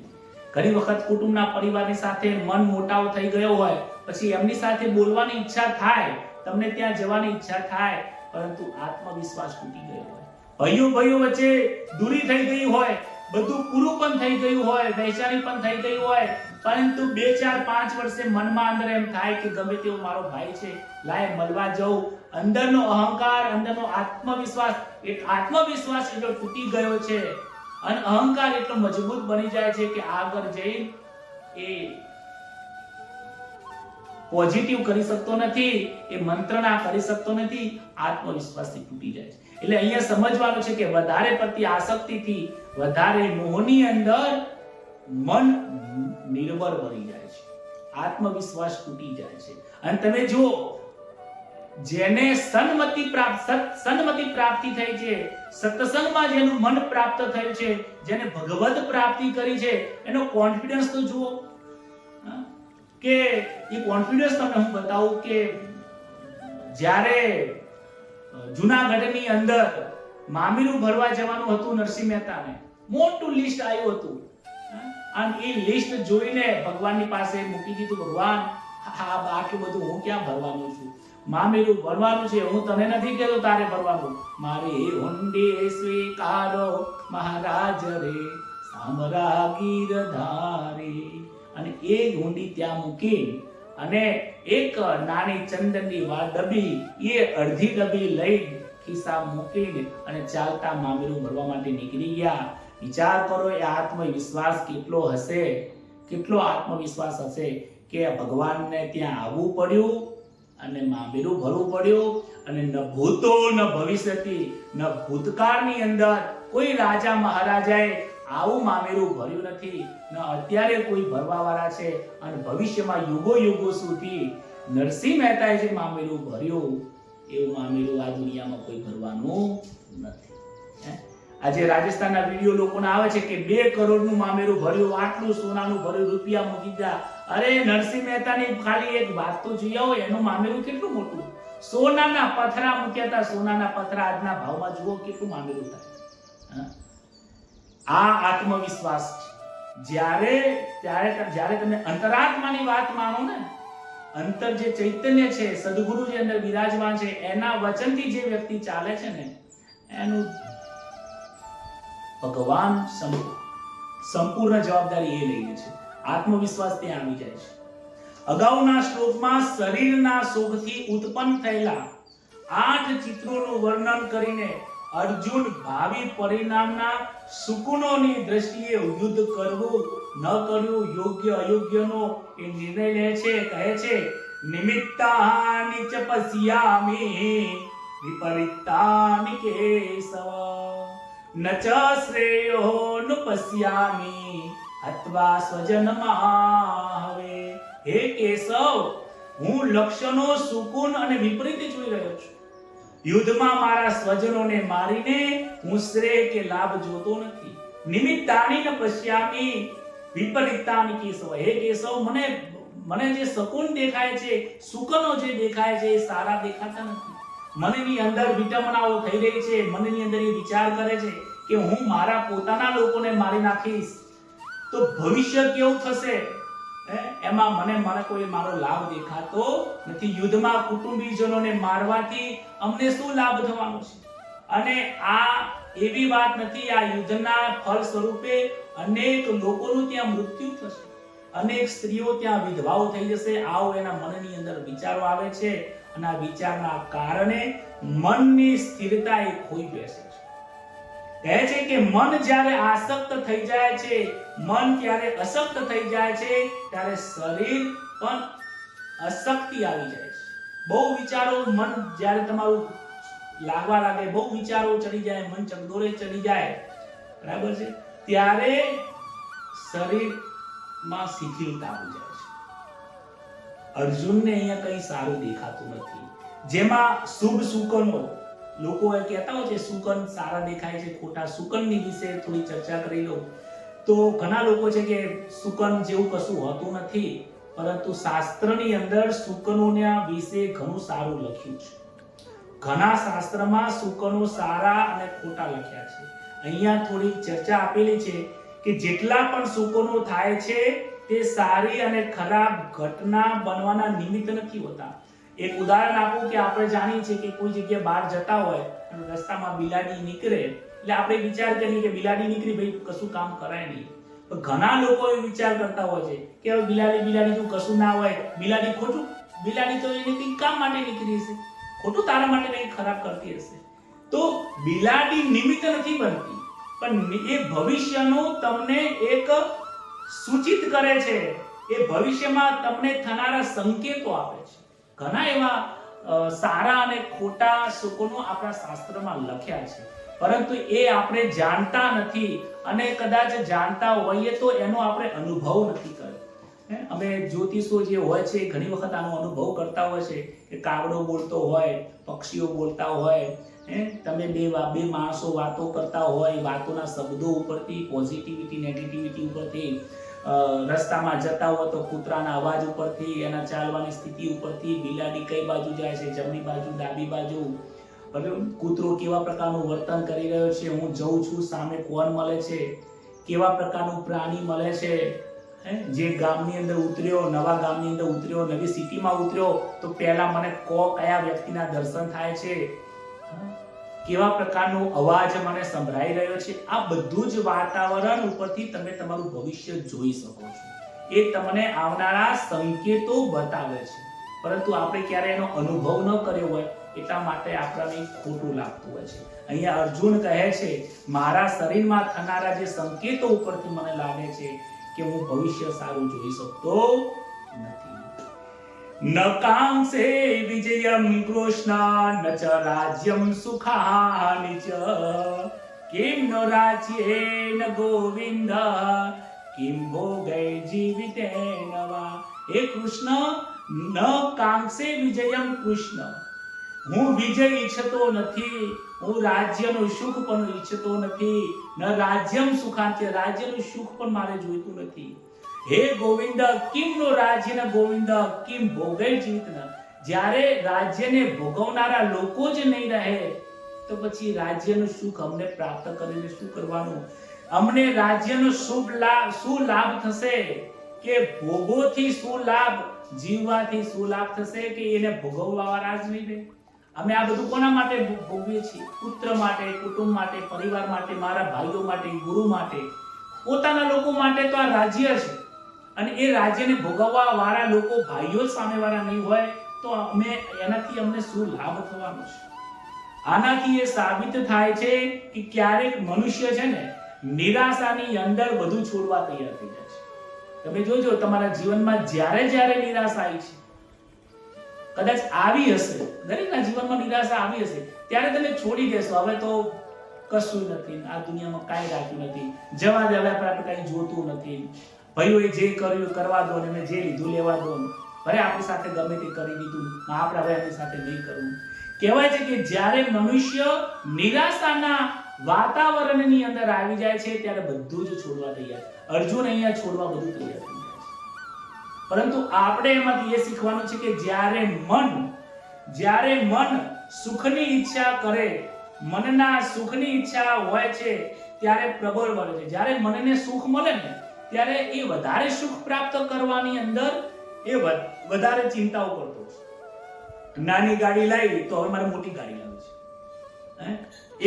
ઘણી વખત કુટુંબના પરિવારની સાથે મન મોટાવ થઈ ગયો હોય, પછી એમની સાથે બોલવાની ઈચ્છા થાય તમને ત્યાં જવાની ઈચ્છા થાય, પરંતુ આત્મવિશ્વાસ તૂટી ગયો હોય, ભાઈઓ વચ્ચે દૂરી થઈ ગઈ હોય, બધું પૂરું પણ થઈ ગયું હોય, વહેંચાણી પણ થઈ ગઈ હોય, પરંતુ 2 4 5 વર્ષે મનમાં અંદર એમ થાય કે ગમે તેવો મારો ભાઈ છે, લાય મળવા જવું. અંદરનો અહંકાર, અંદરનો આત્મવિશ્વાસ એટલો તૂટી ગયો છે અને અહંકાર એટલો મજબૂત બની જાય છે કે આગળ જઈને એ પોઝિટિવ કરી શકતો નથી, એ મંત્રણા કરી શકતો નથી, આત્મવિશ્વાસથી તૂટી જાય છે. એટલે અહીંયા સમજવાનું છે કે વધારે પડતી આસક્તિથી, વધારે મોહની અંદર મન નિર્બળ બની જાય છે, આત્મવિશ્વાસ તૂટી જાય છે. અને તમે જુઓ, જેને સન્મતિ પ્રાપ્તિ થઈ છે, સત્સંગમાં જેનું મન પ્રાપ્ત થયું છે, જેને ભગવત પ્રાપ્તિ કરી છે, એનો કોન્ફિડન્સ તો જુઓ કે એ કોન્ફિડન્સ તમને હું બતાવું કે જ્યારે જૂનાગઢની અંદર મામીરું ભરવા જવાનું હતું નરસિંહ મહેતાને, મોટું લિસ્ટ આવ્યું હતું અને એ લિસ્ટ જોઈને ભગવાનની પાસે મૂકી દીધું, ભગવાન આટલું બધું હું ક્યાં ભરવાનું છું, મામીરું ભરવાનું છે, હું તને નથી કહેતો તારે ભરવાનું, મારી હુંડી સ્વીકારો મહારાજ રે સામરા ગીરધારી. અને એ હુંડી ત્યાં મૂકી અને એક નાની ચંદનની ડબ્બી, એ અડધી ડબ્બી લઈ ખિસ્સા મૂકીને અને ચાલતા મામીરું ભરવા માટે નીકળી ગયા. વિચાર કરો એ આત્મવિશ્વાસ કેટલો હશે, કેટલો આત્મવિશ્વાસ હશે કે ભગવાનને ત્યાં આવવું પડ્યું અને મામીરું ભરવું પડ્યું. અને ન ભૂતો ન ભવિષ્યથી, ન ભૂતકાળની અંદર કોઈ રાજા મહારાજાએ આવું મામેરું ભર્યું નથી, ન અત્યારે કોઈ ભરવા વાળા છે, અને ભવિષ્યમાં યુગો સુધી નરસિંહ મહેતાએ જે મામેરું ભર્યું એવું મામેરું આ દુનિયામાં કોઈ ભરવાનું નથી. આજે રાજસ્થાનના વિડિયો લોકોને આવે છે કે 2 કરોડનું મામેરું ભર્યું, આટલું સોનાનું ભર્યું, રૂપિયા મૂકી દીધા. અરે નરસિંહ મહેતાની ખાલી એક વાત તો જોઈ આવો, એનું મામેરું કેટલું મોટું, સોનાના પથરા મૂક્યા હતા, સોનાના પથરા આજના ભાવમાં જુઓ કેટલું મામેરું થાય. આ આત્મવિશ્વાસ જ્યારે તમે અંતરાત્માની વાત માનો ને, અંતર જે ચૈતન્ય છે, સદગુરુ જે અંદર બિરાજમાન છે, એના વચનથી જે વ્યક્તિ ચાલે છે ને, એનું ભગવાન સંપૂર્ણ જવાબદારી એ લઈને છે. આત્મવિશ્વાસ ત્યાં આવી જાય છે. અગાઉના શ્લોકમાં શરીરના સુખથી ઉત્પન્ન થયેલા 8 ચિત્રોનું વર્ણન કરીને અર્જુન ભાવિ પરિણામના સુકુનોની દ્રષ્ટિએ યુદ્ધ કરવું ન કરવું, યોગ્ય અયોગ્યનો એ નિર્ણય લે છે. કહે છે નિમિત્તાનિ ચ પશ્યામિ વિપરીતાનિ કેશવ ન ચ શ્રેયો ન પશ્યામિ અથવા સ્વજનમાહવે. હે કેશવ, હું લક્ષણો સુકુન અને વિપરીત જોઈ રહ્યો છું. યુદ્ધમાં મારા સ્વજનોને મારીને હું શ્રેય કે લાભ જોતો નથી. નિમિત્તાનિ ન પશ્યામિ વિપરીતાનિ કેશવ. હે કેશવ, મને જે શકુન દેખાય છે, સુકનો જે દેખાય છે, એ સારા દેખાતા નથી. મનની અંદર વિટમણાઓ થઈ રહી છે, મનની અંદર એ વિચાર કરે છે કે હું મારા પોતાના લોકોને મારી નાખીશ તો ભવિષ્ય કેવું થશે, એમાં મને કોઈ મારો લાભ દેખાતો નથી. યુદ્ધમાં કુટુંબીજનોને મારવાથી અમને શું લાભ થવાનો છે? અને આ એવી વાત નથી, આ યુદ્ધના ફળ સ્વરૂપે અનેક લોકોનું ત્યાં મૃત્યુ થશે, અનેક સ્ત્રીઓ ત્યાં વિધવાઓ થઈ જશે. આવો એના મનની અંદર વિચારો આવે છે અને આ વિચારના કારણે મનની સ્થિરતા એ ખોઈ બેસે છે. કહે છે કે મન જ્યારે આસક્ત થઈ જાય છે, મન ત્યારે અશક્ત થઈ જાય છે, ત્યારે શરીર પણ અશક્તિ આવી જાય છે. બહુ વિચારો, મન જ્યારે તમારું લાગવા લાગે, બહુ વિચારો ચડી જાય, મન ચકદોરે ચડી જાય, બરાબર છે, ત્યારે શરીરમાં શિથિલતા આવી જાય છે. અર્જુનને અહીંયા કંઈ સારું દેખાતું નથી. જેમાં શુભ સુકનો, લોકો એ કહેતા હોય છે સુકન સારા દેખાય છે, ખોટા. સુકનની વિશે થોડી ચર્ચા કરી લો તો ઘણા લોકો છે કે સુકન જેવું કશું હોતું નથી, પરંતુ શાસ્ત્રની અંદર સુકનોના વિશે ઘણું સારું લખ્યું છે. ઘણા શાસ્ત્રમાં સુકનો સારા અને ખોટા લખ્યા છે. અહીંયા થોડી ચર્ચા આપેલી છે કે જેટલા પણ સુકનો થાય છે તે સારી અને ખરાબ ઘટના બનવાના નિમિત્ત નથી હોતા. એક ઉદાહરણ આપું કે આપણે જાણીએ છીએ કે કોઈ જગ્યાએ બહાર જતા હોય અને રસ્તામાં બિલાડી નીકળે એટલે આપણે વિચાર કરીએ કે બિલાડી નીકળી ભાઈ કશું કામ કરાય નહીં. પણ ઘણા લોકો એ વિચાર કરતા હોય છે કે હવે બિલાડી જો કશું ના હોય, બિલાડી ખોટું, બિલાડી તો એને કંઈક કામ માટે નીકળી હશે, ખોટું તારા માટે કંઈક ખરાબ કરતી હશે. તો બિલાડી નિમિત્ત નથી બનતી, પણ એ ભવિષ્યનું તમને એક સૂચિત કરે છે, એ ભવિષ્યમાં તમને થનારા સંકેતો આપે છે. ઘણા એવા સારા અને ખોટા સુકોનો આપણા શાસ્ત્રમાં લખ્યા છે, પરંતુ એ આપણે જાણતા નથી, અને કદાચ જાણતા હોઈએ તો એનો આપણે અનુભવ નથી કર્યો. અમે જ્યોતિષો જે હોય છે ઘણી વખત આનો અનુભવ કરતા હોય છે કે કાગડો બોલતો હોય, પક્ષીઓ બોલતા હોય, તમે બે માણસો વાતો કરતા હોય, વાતોના શબ્દો ઉપરથી, પોઝિટિવિટી નેગેટિવિટી ઉપરથી, રસ્તામાં જતા હોય તો કૂતરાના અવાજ ઉપરથી, એના ચાલવાની સ્થિતિ ઉપરથી, બિલાડી કઈ બાજુ જાય છે, જમણી બાજુ, ડાબી બાજુ, કૂતરો કેવા પ્રકારનું વર્તન કરી રહ્યો છે, હું જઉં છું સામે કોણ મળે છે, કેવા પ્રકારનું પ્રાણી મળે છે, જે ગામની અંદર ઉતર્યો, નવા ગામની અંદર ઉતર્યો, નવી સિટીમાં ઉતર્યો તો પહેલા મને કયા વ્યક્તિના દર્શન થાય છે, કેવા પ્રકારનો અવાજ મને સંભળાઈ રહ્યો છે. આ બધું જ વાતાવરણ ઉપરથી તમે તમારું ભવિષ્ય જોઈ શકો છો. એ તમને આવનારા સંકેતો બતાવે છે, પરંતુ આપણે ક્યારે એનો અનુભવ ન કર્યો હોય એટલા માટે આપણને ખોટું લાગતું હોય છે. અહીંયા અર્જુન કહે છે મારા શરીરમાં થનારા જે સંકેતો ઉપરથી મને લાગે છે કે હું ભવિષ્ય સારું જોઈ શકતો નથી. ન કાંસે વિજયમ કૃષ્ણ ન ચ રાજ્યમ સુખાનિ ચ કિમ નો રાજ્યેન ગોવિંદ કિમ ભોગૈ જીવિતેન વા. હે કૃષ્ણ, ન કાંસે વિજયમ કૃષ્ણ, હું વિજય ઈચ્છતો નથી, હું રાજ્યનું સુખ પણ ઈચ્છતો નથી, ન રાજ્યમ સુખાંત્ય, રાજ્યનું સુખ પણ મારે જોઈતું નથી. હે ગોવિંદ, કિમ નો રાજ્યના ગોવિંદ કિમ ભોગૈ જીવિતના. જ્યારે રાજ્યને ભોગવનારા લોકો જ નહીં રહે તો પછી રાજ્યનું સુખ અમને પ્રાપ્ત કરીને શું કરવાનું? અમને રાજ્યનો શું લાભ થશે? કે ભોગોથી શું લાભ, જીવવાથી શું લાભ થશે કે એને ભોગવવા વાળા જ નહીં રહે. અમે આ બધું કોના માટે ભોગવીએ છીએ? પુત્ર માટે, કુટુંબ માટે, પરિવાર માટે, મારા ભાઈઓ માટે, ગુરુ માટે, પોતાના લોકો માટે તો આ રાજ્ય છે. અને એ રાજ્યને ભોગવવા વાળા લોકો ભાઈઓ સામેવાળા નહીં હોય તો એનાથી અમને શું લાભ થવાનો છે? આનાથી એ સાબિત થાય છે કે ક્યારેક મનુષ્ય છે ને નિરાશાની અંદર બધું છોડવા તૈયાર થઈ જાય છે. તમે જોજો તમારા જીવનમાં જ્યારે નિરાશા આવી છે, કદાચ આવી હશે, દરેકના જીવનમાં નિરાશા આવી હશે, ત્યારે તમે છોડી દેશો હવે તો કશું નથી, આ દુનિયામાં કાંઈ રાખ્યું નથી, જવા દે, હવે આપણે કાંઈ જોતું નથી, ભાઈઓએ જે કર્યું કરવા દો, અને જે લીધું લેવા દો, ભલે આપણી સાથે ગમે તે કરી દીધું, આપણે હવે આપણી સાથે નહીં કરવું. કહેવાય છે કે જ્યારે મનુષ્ય નિરાશાના વાતાવરણની અંદર આવી જાય છે ત્યારે બધું જ છોડવા તૈયાર. અર્જુન અહીંયા છોડવા બધું તૈયાર થઈ જાય છે, પરંતુ આપણે એમાંથી એ શીખવાનું છે કે જ્યારે મન સુખની ઈચ્છા કરે, મનના સુખની ઈચ્છા હોય છે ત્યારે પ્રબળ બને છે. જ્યારે મનને સુખ મળે ને ત્યારે એ વધારે સુખ પ્રાપ્ત કરવાની અંદર એ વધારે ચિંતાઓ કરતો છે. નાની ગાડી લાવી તો હવે મારે મોટી ગાડી લાવી છે,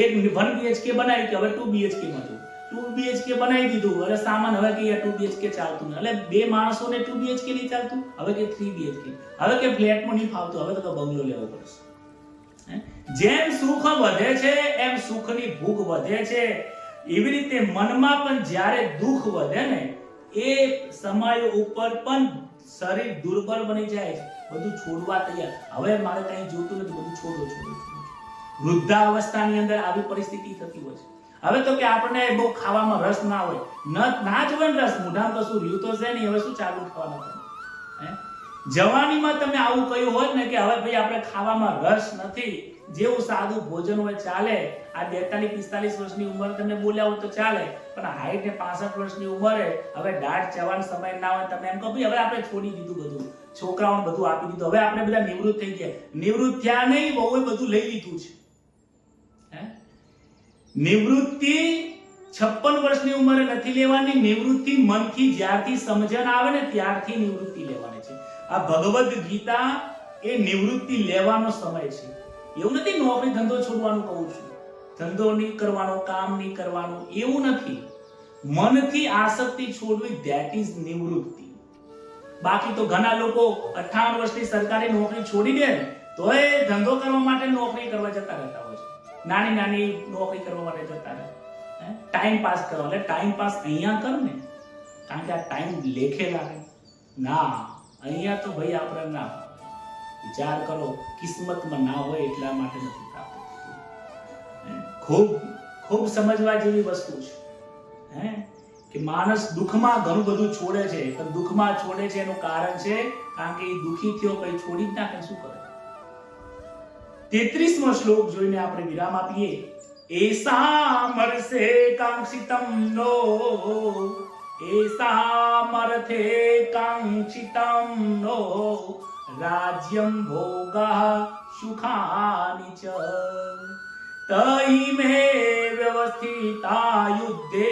એક 1 BHK બનાવી કે હવે 2 BHK માં જવું, 2 BHK બનાવી દીધું, હવે સામાન હવે કે 2 BHK ચાલતું નહીં, એટલે બે માણસોને 2 BHK નહીં ચાલતું, હવે કે 3 BHK, હવે કે ફ્લેટમાં નહીં ફાવતું, હવે તો બંગલો લેવો પડશે. જેમ સુખ વધે છે એમ સુખની ભૂખ વધે છે. એવી રીતે મનમાં પણ જ્યારે દુઃખ વધે ને એ સમય ઉપર પણ શરીર દુર્બળ બની જાય છે, બધું છોડવા તૈયાર, હવે મારે કંઈ જોતું નથી, બધું છોડો. વૃદ્ધાવસ્થાની અંદર આવી પરિસ્થિતિ થતી હોય છે. હવે તો કે આપણને બહુ ખાવામાં રસ ના હોય, ના જ હોય રસ, મોઢામાં કશું રહ્યું તો છે નહીં, હવે શું ચાલુ થવાના? જવાનીમાં તમે આવું કહ્યું હોત ને કે હવે ભાઈ આપણે ખાવામાં રસ નથી, જેવું સાદું ભોજન હોય ચાલે, આ 42-45 વર્ષની ઉંમર તમને બોલ્યા હોય તો ચાલે, પણ 60 ને 65 વર્ષની ઉંમરે હવે દાઢ ચવાનો સમય ના હોય, તમે એમ કહો ભાઈ હવે આપણે છોડી દીધું, બધું છોકરાઓને બધું આપી દીધું, હવે આપણે બધા નિવૃત્ત થઈ ગયા. નિવૃત્ત થયા નહીં, બહુએ બધું લઈ લીધું છે. નિવૃત્તિ 56 વર્ષની ઉંમરે નથી લેવાની, નિવૃત્તિ મનથી જ્યારથી સમજણ આવે ને ત્યારથી નિવૃત્તિ લેવાની છે. આ ભગવદ ગીતા એ નિવૃત્તિ લેવાનો સમય છે. એવું નથી નોકરી ધંધો છોડવાનું કહું છું, ધંધો નહીં કરવાનો, કામ નહીં કરવાનું, એવું નથી. મનથી આસક્તિ છોડવી, ધેટ ઇઝ નિવૃત્તિ. બાકી તો ઘણા લોકો 58 વર્ષની સરકારી નોકરી છોડી દે ને તોય ધંધો કરવા માટે નોકરી કરવા જતા રહેતા હોય છે, નાની નાની નોકરી કરવા માટે જતા રહે, ટાઈમ પાસ કરવા. એટલે ટાઈમ પાસ અહીંયા કર ને, કારણ કે આ ટાઈમ લેખે લાગે ના, અહીંયા તો ભાઈ આપણે ના. વિચાર કરો, કિસ્મતમાં ના હોય એટલા માટે નથી પ્રાપ્ત થતું. ખૂબ ખૂબ સમજવા જેવી વસ્તુ છે કે માણસ દુઃખમાં ઘણું બધું છોડે છે, પણ દુઃખમાં છોડે છે એનું કારણ છે કારણ કે એ દુઃખી થયો પછી છોડી જ નાખે, શું કરે. 33મો શ્લોક જોઈને આપણે વિરામ આપીએ. એસામર્થે કાંક્ષિતમ નો, એસામર્થે કાંક્ષિતમ નો, રાજ્યમ ભોગઃ સુખાનિ ચ, તૈમે વ્યવસ્થિતા યુદ્ધે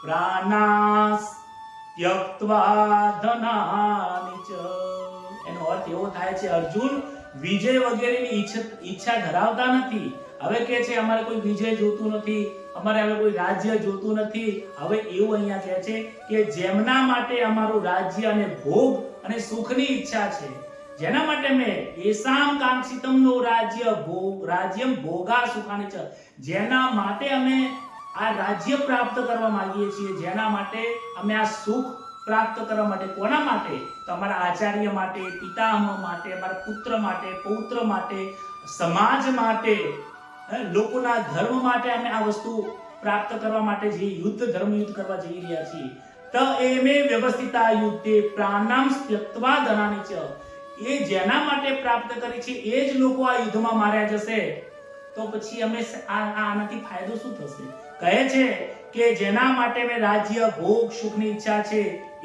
પ્રાણાસ ત્યક્ત્વા ધનાનિ ચ. એનો અર્થ એવો થાય છે, અર્જુન વિજય વગેરેની ઈચ્છા ધરાવતા નથી. હવે કે છે અમારે કોઈ વિજય જોતું નથી, અમારે હવે કોઈ રાજ્ય જોતું નથી. હવે એવું અહીંયા કહે છે કે જેમના માટે અમારું રાજ્ય અને ભોગ અને સુખની ઈચ્છા છે, જેના માટે મેં એસામ કાંક્ષિતમનો રાજ્યમ ભોગા સુખાની ચ, જેના માટે અમે આ રાજ્ય પ્રાપ્ત કરવા માંગીએ છીએ, જેના માટે અમે આ સુખ પ્રાપ્ત કરવા માટે, કોના માટે? તમારા આચાર્ય માટે, પિતામહ માટે, અમારા પુત્ર માટે, પૌત્ર માટે, સમાજ માટે, લોકોના ધર્મ માટે અમે આ વસ્તુ પ્રાપ્ત કરવા માટે જે ધર્મ યુદ્ધ કરવા જઈ રહ્યા છીએ. ત એમે વ્યવસ્થિતા યુદ્ધે પ્રાણામ ત્યક્ત્વા ધનાનિ ચ, એ જેના માટે પ્રાપ્ત કરી છે એ જ લોકો આ યુદ્ધમાં માર્યા જશે, તો પછી અમે આનાથી ફાયદો શું થશે? કહે છે કે જેના માટે મેં રાજ્ય ભોગ સુખની ઈચ્છા છે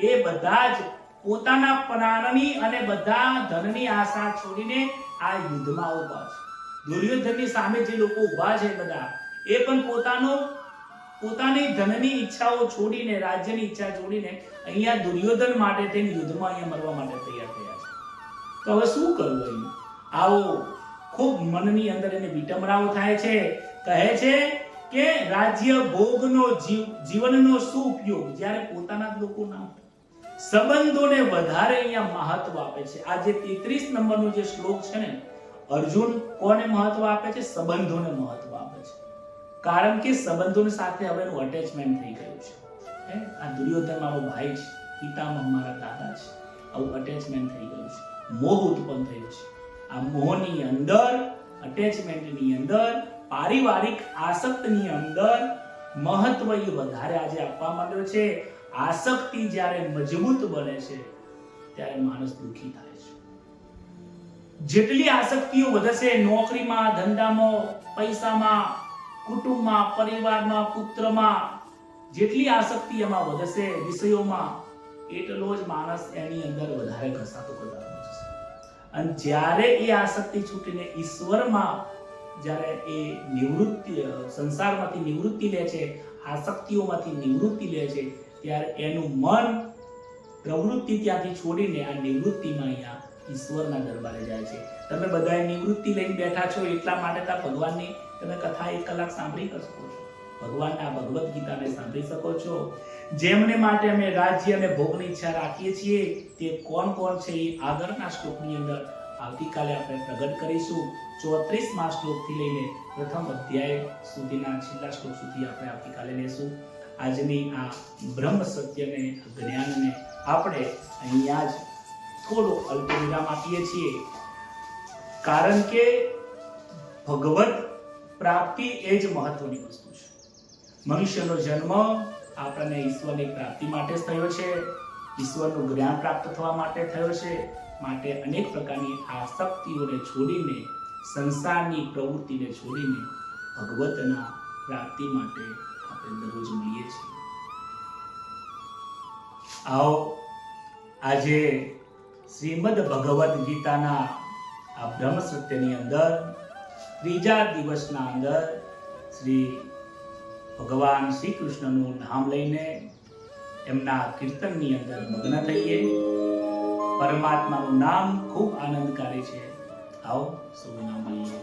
એ બધા જ પોતાના પ્રાણની અને બધા ધનની આશા છોડીને આ યુદ્ધમાં ઉભા છે. દુર્યોધનની સામે જે લોકો ઉભા છે બધા એ પણ પોતાની ધનની ઈચ્છાઓ છોડીને, રાજ્યની ઈચ્છા છોડીને અહીંયા દુર્યોધન માટે થઈને યુદ્ધમાં અહીંયા મરવા માટે તૈયાર થયા છે. તો હવે શું કરવું? અહીં આવો ખૂબ મનની અંદર એને વિટમરાઓ થાય છે. કહે છે કે રાજ્ય ભોગનો જીવનનો શું ઉપયોગ જ્યારે પોતાના જ લોકો ના, સંબંધોને વધારે અહીંયા મહત્વ આપે છે. આ જે 33 નંબરનો જે શ્લોક છે ને, અર્જુન કોને મહત્વ આપે છે? સંબંધોને મહત્વ આપે છે. કારણ કે સંબંધોની સાથે હવે એનું અટેચમેન્ટ થઈ ગયું છે. આ દુર્યોધન મારો ભાઈ છે, પિતામહ મારા દાદા છે, આવું અટેચમેન્ટ થઈ ગયું છે, મોહ ઉત્પન્ન થયો છે. આ મોહની અંદર, અટેચમેન્ટની અંદર, પારિવારિક આસક્તિની અંદર મહત્વ એ વધારે આજે આપવા માંડ્યો છે. આસક્તિ જ્યારે મજબૂત બને છે ત્યારે માણસ દુઃખી થાય છે. જેટલી આસક્તિઓ વધશે, નોકરીમાં, ધંધામાં, પૈસામાં, કુટુંબમાં, પરિવારમાં, પુત્રમાં, જેટલી આસક્તિ એમાં વધશે, વિષયોમાં, એટલો જ માણસ એની અંદર વધારે ઘસાતો જશે. અને જ્યારે એ આસક્તિ છૂટીને ઈશ્વરમાં જ્યારે એ નિવૃત્તિ, સંસારમાંથી નિવૃત્તિ લે છે, આસક્તિઓમાંથી નિવૃત્તિ લે છે, ત્યારે એનું મન પ્રવૃત્તિ ત્યાંથી છોડીને આ નિવૃત્તિમાં અહીંયા ઈશ્વરના દરબારે જાય છે. તમે બધાએ નિવૃત્તિ લઈને બેઠા છો એટલા માટે તો ભગવાનની તમે કથા 1 કલાક સાંભળી શકો છો, ભગવાનના ભગવદ ગીતાને સાંભળી શકો છો. જેમને માટે અમે રાજ્ય અને ભોગની ઈચ્છા રાખીએ છીએ તે કોણ કોણ છે એ આગળના શ્લોકની અંદર આવતીકાલે આપણે પ્રગટ કરીશું. 34મા શ્લોકથી લઈને પ્રથમ અધ્યાય સુધીના છેલ્લા શ્લોક સુધી આપણે આવતીકાલે લેશું. આજની આ બ્રહ્મ સત્યને, જ્ઞાનને આપણે અહીંયા જ થોડો અલ્પ વિરામ આપીએ છીએ. કારણ કે ભગવત પ્રાપ્તિ એ જ મહત્વની વસ્તુ છે. મનુષ્યનો જન્મ આપણને ઈશ્વરની પ્રાપ્તિ માટે જ થયો છે, ઈશ્વરનું જ્ઞાન પ્રાપ્ત થવા માટે થયો છે. માટે અનેક પ્રકારની આસક્તિઓને છોડીને, સંસારની પ્રવૃત્તિને છોડીને ભગવતના પ્રાપ્તિ માટે આપણે દરરોજ મળીએ છીએ. આવો આજે શ્રીમદ ભગવદ ગીતાના આ બ્રહ્મ સત્યની અંદર ત્રીજા દિવસના અંદર શ્રી ભગવાન શ્રી કૃષ્ણનું નામ લઈને એમના કીર્તનની અંદર મગ્ન થઈએ. પરમાત્માનું નામ ખૂબ આનંદકારી છે. આવો સૌ નામ લઈએ.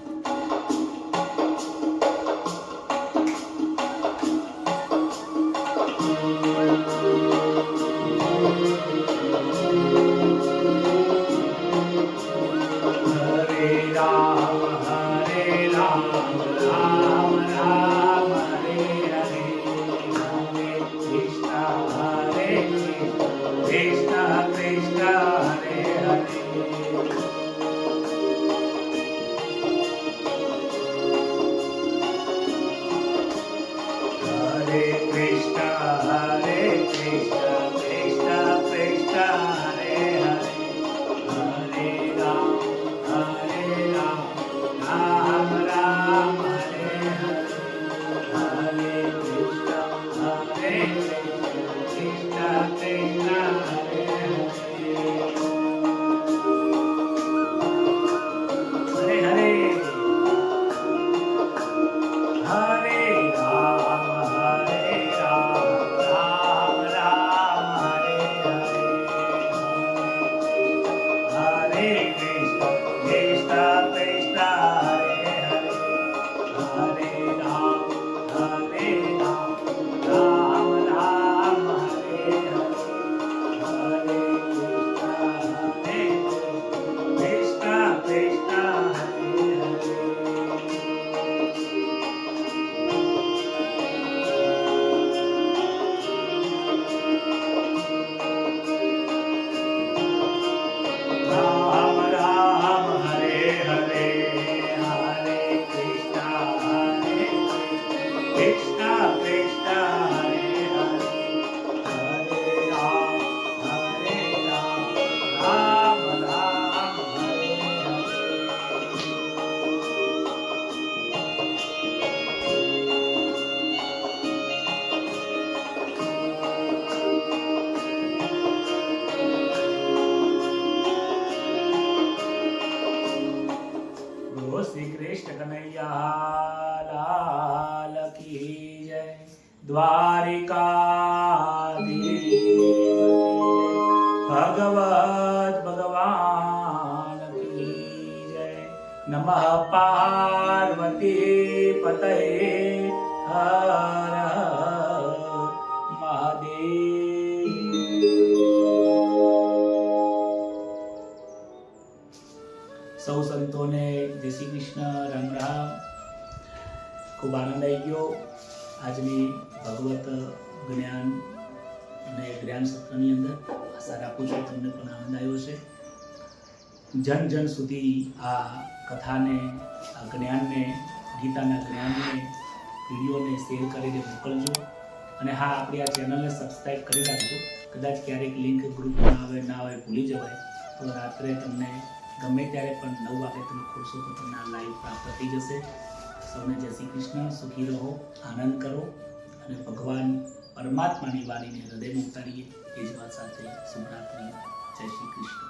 ભગવત ભગવાન કી જય. નમઃ પાર્વતી પતયે હર હર મહાદેવ. સૌ સંતોને જય શ્રી કૃષ્ણ, રામ રામ. ખૂબ આનંદ આવી ગયો આજની ભગવત જ્ઞાન અને જ્ઞાન સત્રની અંદર. આશા રાખું છું તમને પણ આનંદ આવ્યો છે. જન જન સુધી આ કથાને, આ જ્ઞાનને, ગીતાના જ્ઞાનને, વિડીયોને શેર કરીને મોકલજો. અને હા, આપણી આ ચેનલને સબસ્ક્રાઇબ કરી રાખજો. કદાચ ક્યારેક લિંક ગ્રુપમાં આવે ના આવે ભૂલી જવાય તો રાત્રે તમને ગમે ત્યારે પણ 9 વાગે તમે ખોલશો તો તમને આ લાઈવ પ્રાપ્ત થઈ જશે. સૌને જય શ્રી કૃષ્ણ. સુખી રહો, આનંદ કરો અને ભગવાન પરમાત્માની વાણીને હૃદયમાં ઉતારીએ. એ જ વાત સાથે શુભરાત્રિ. જય શ્રી કૃષ્ણ.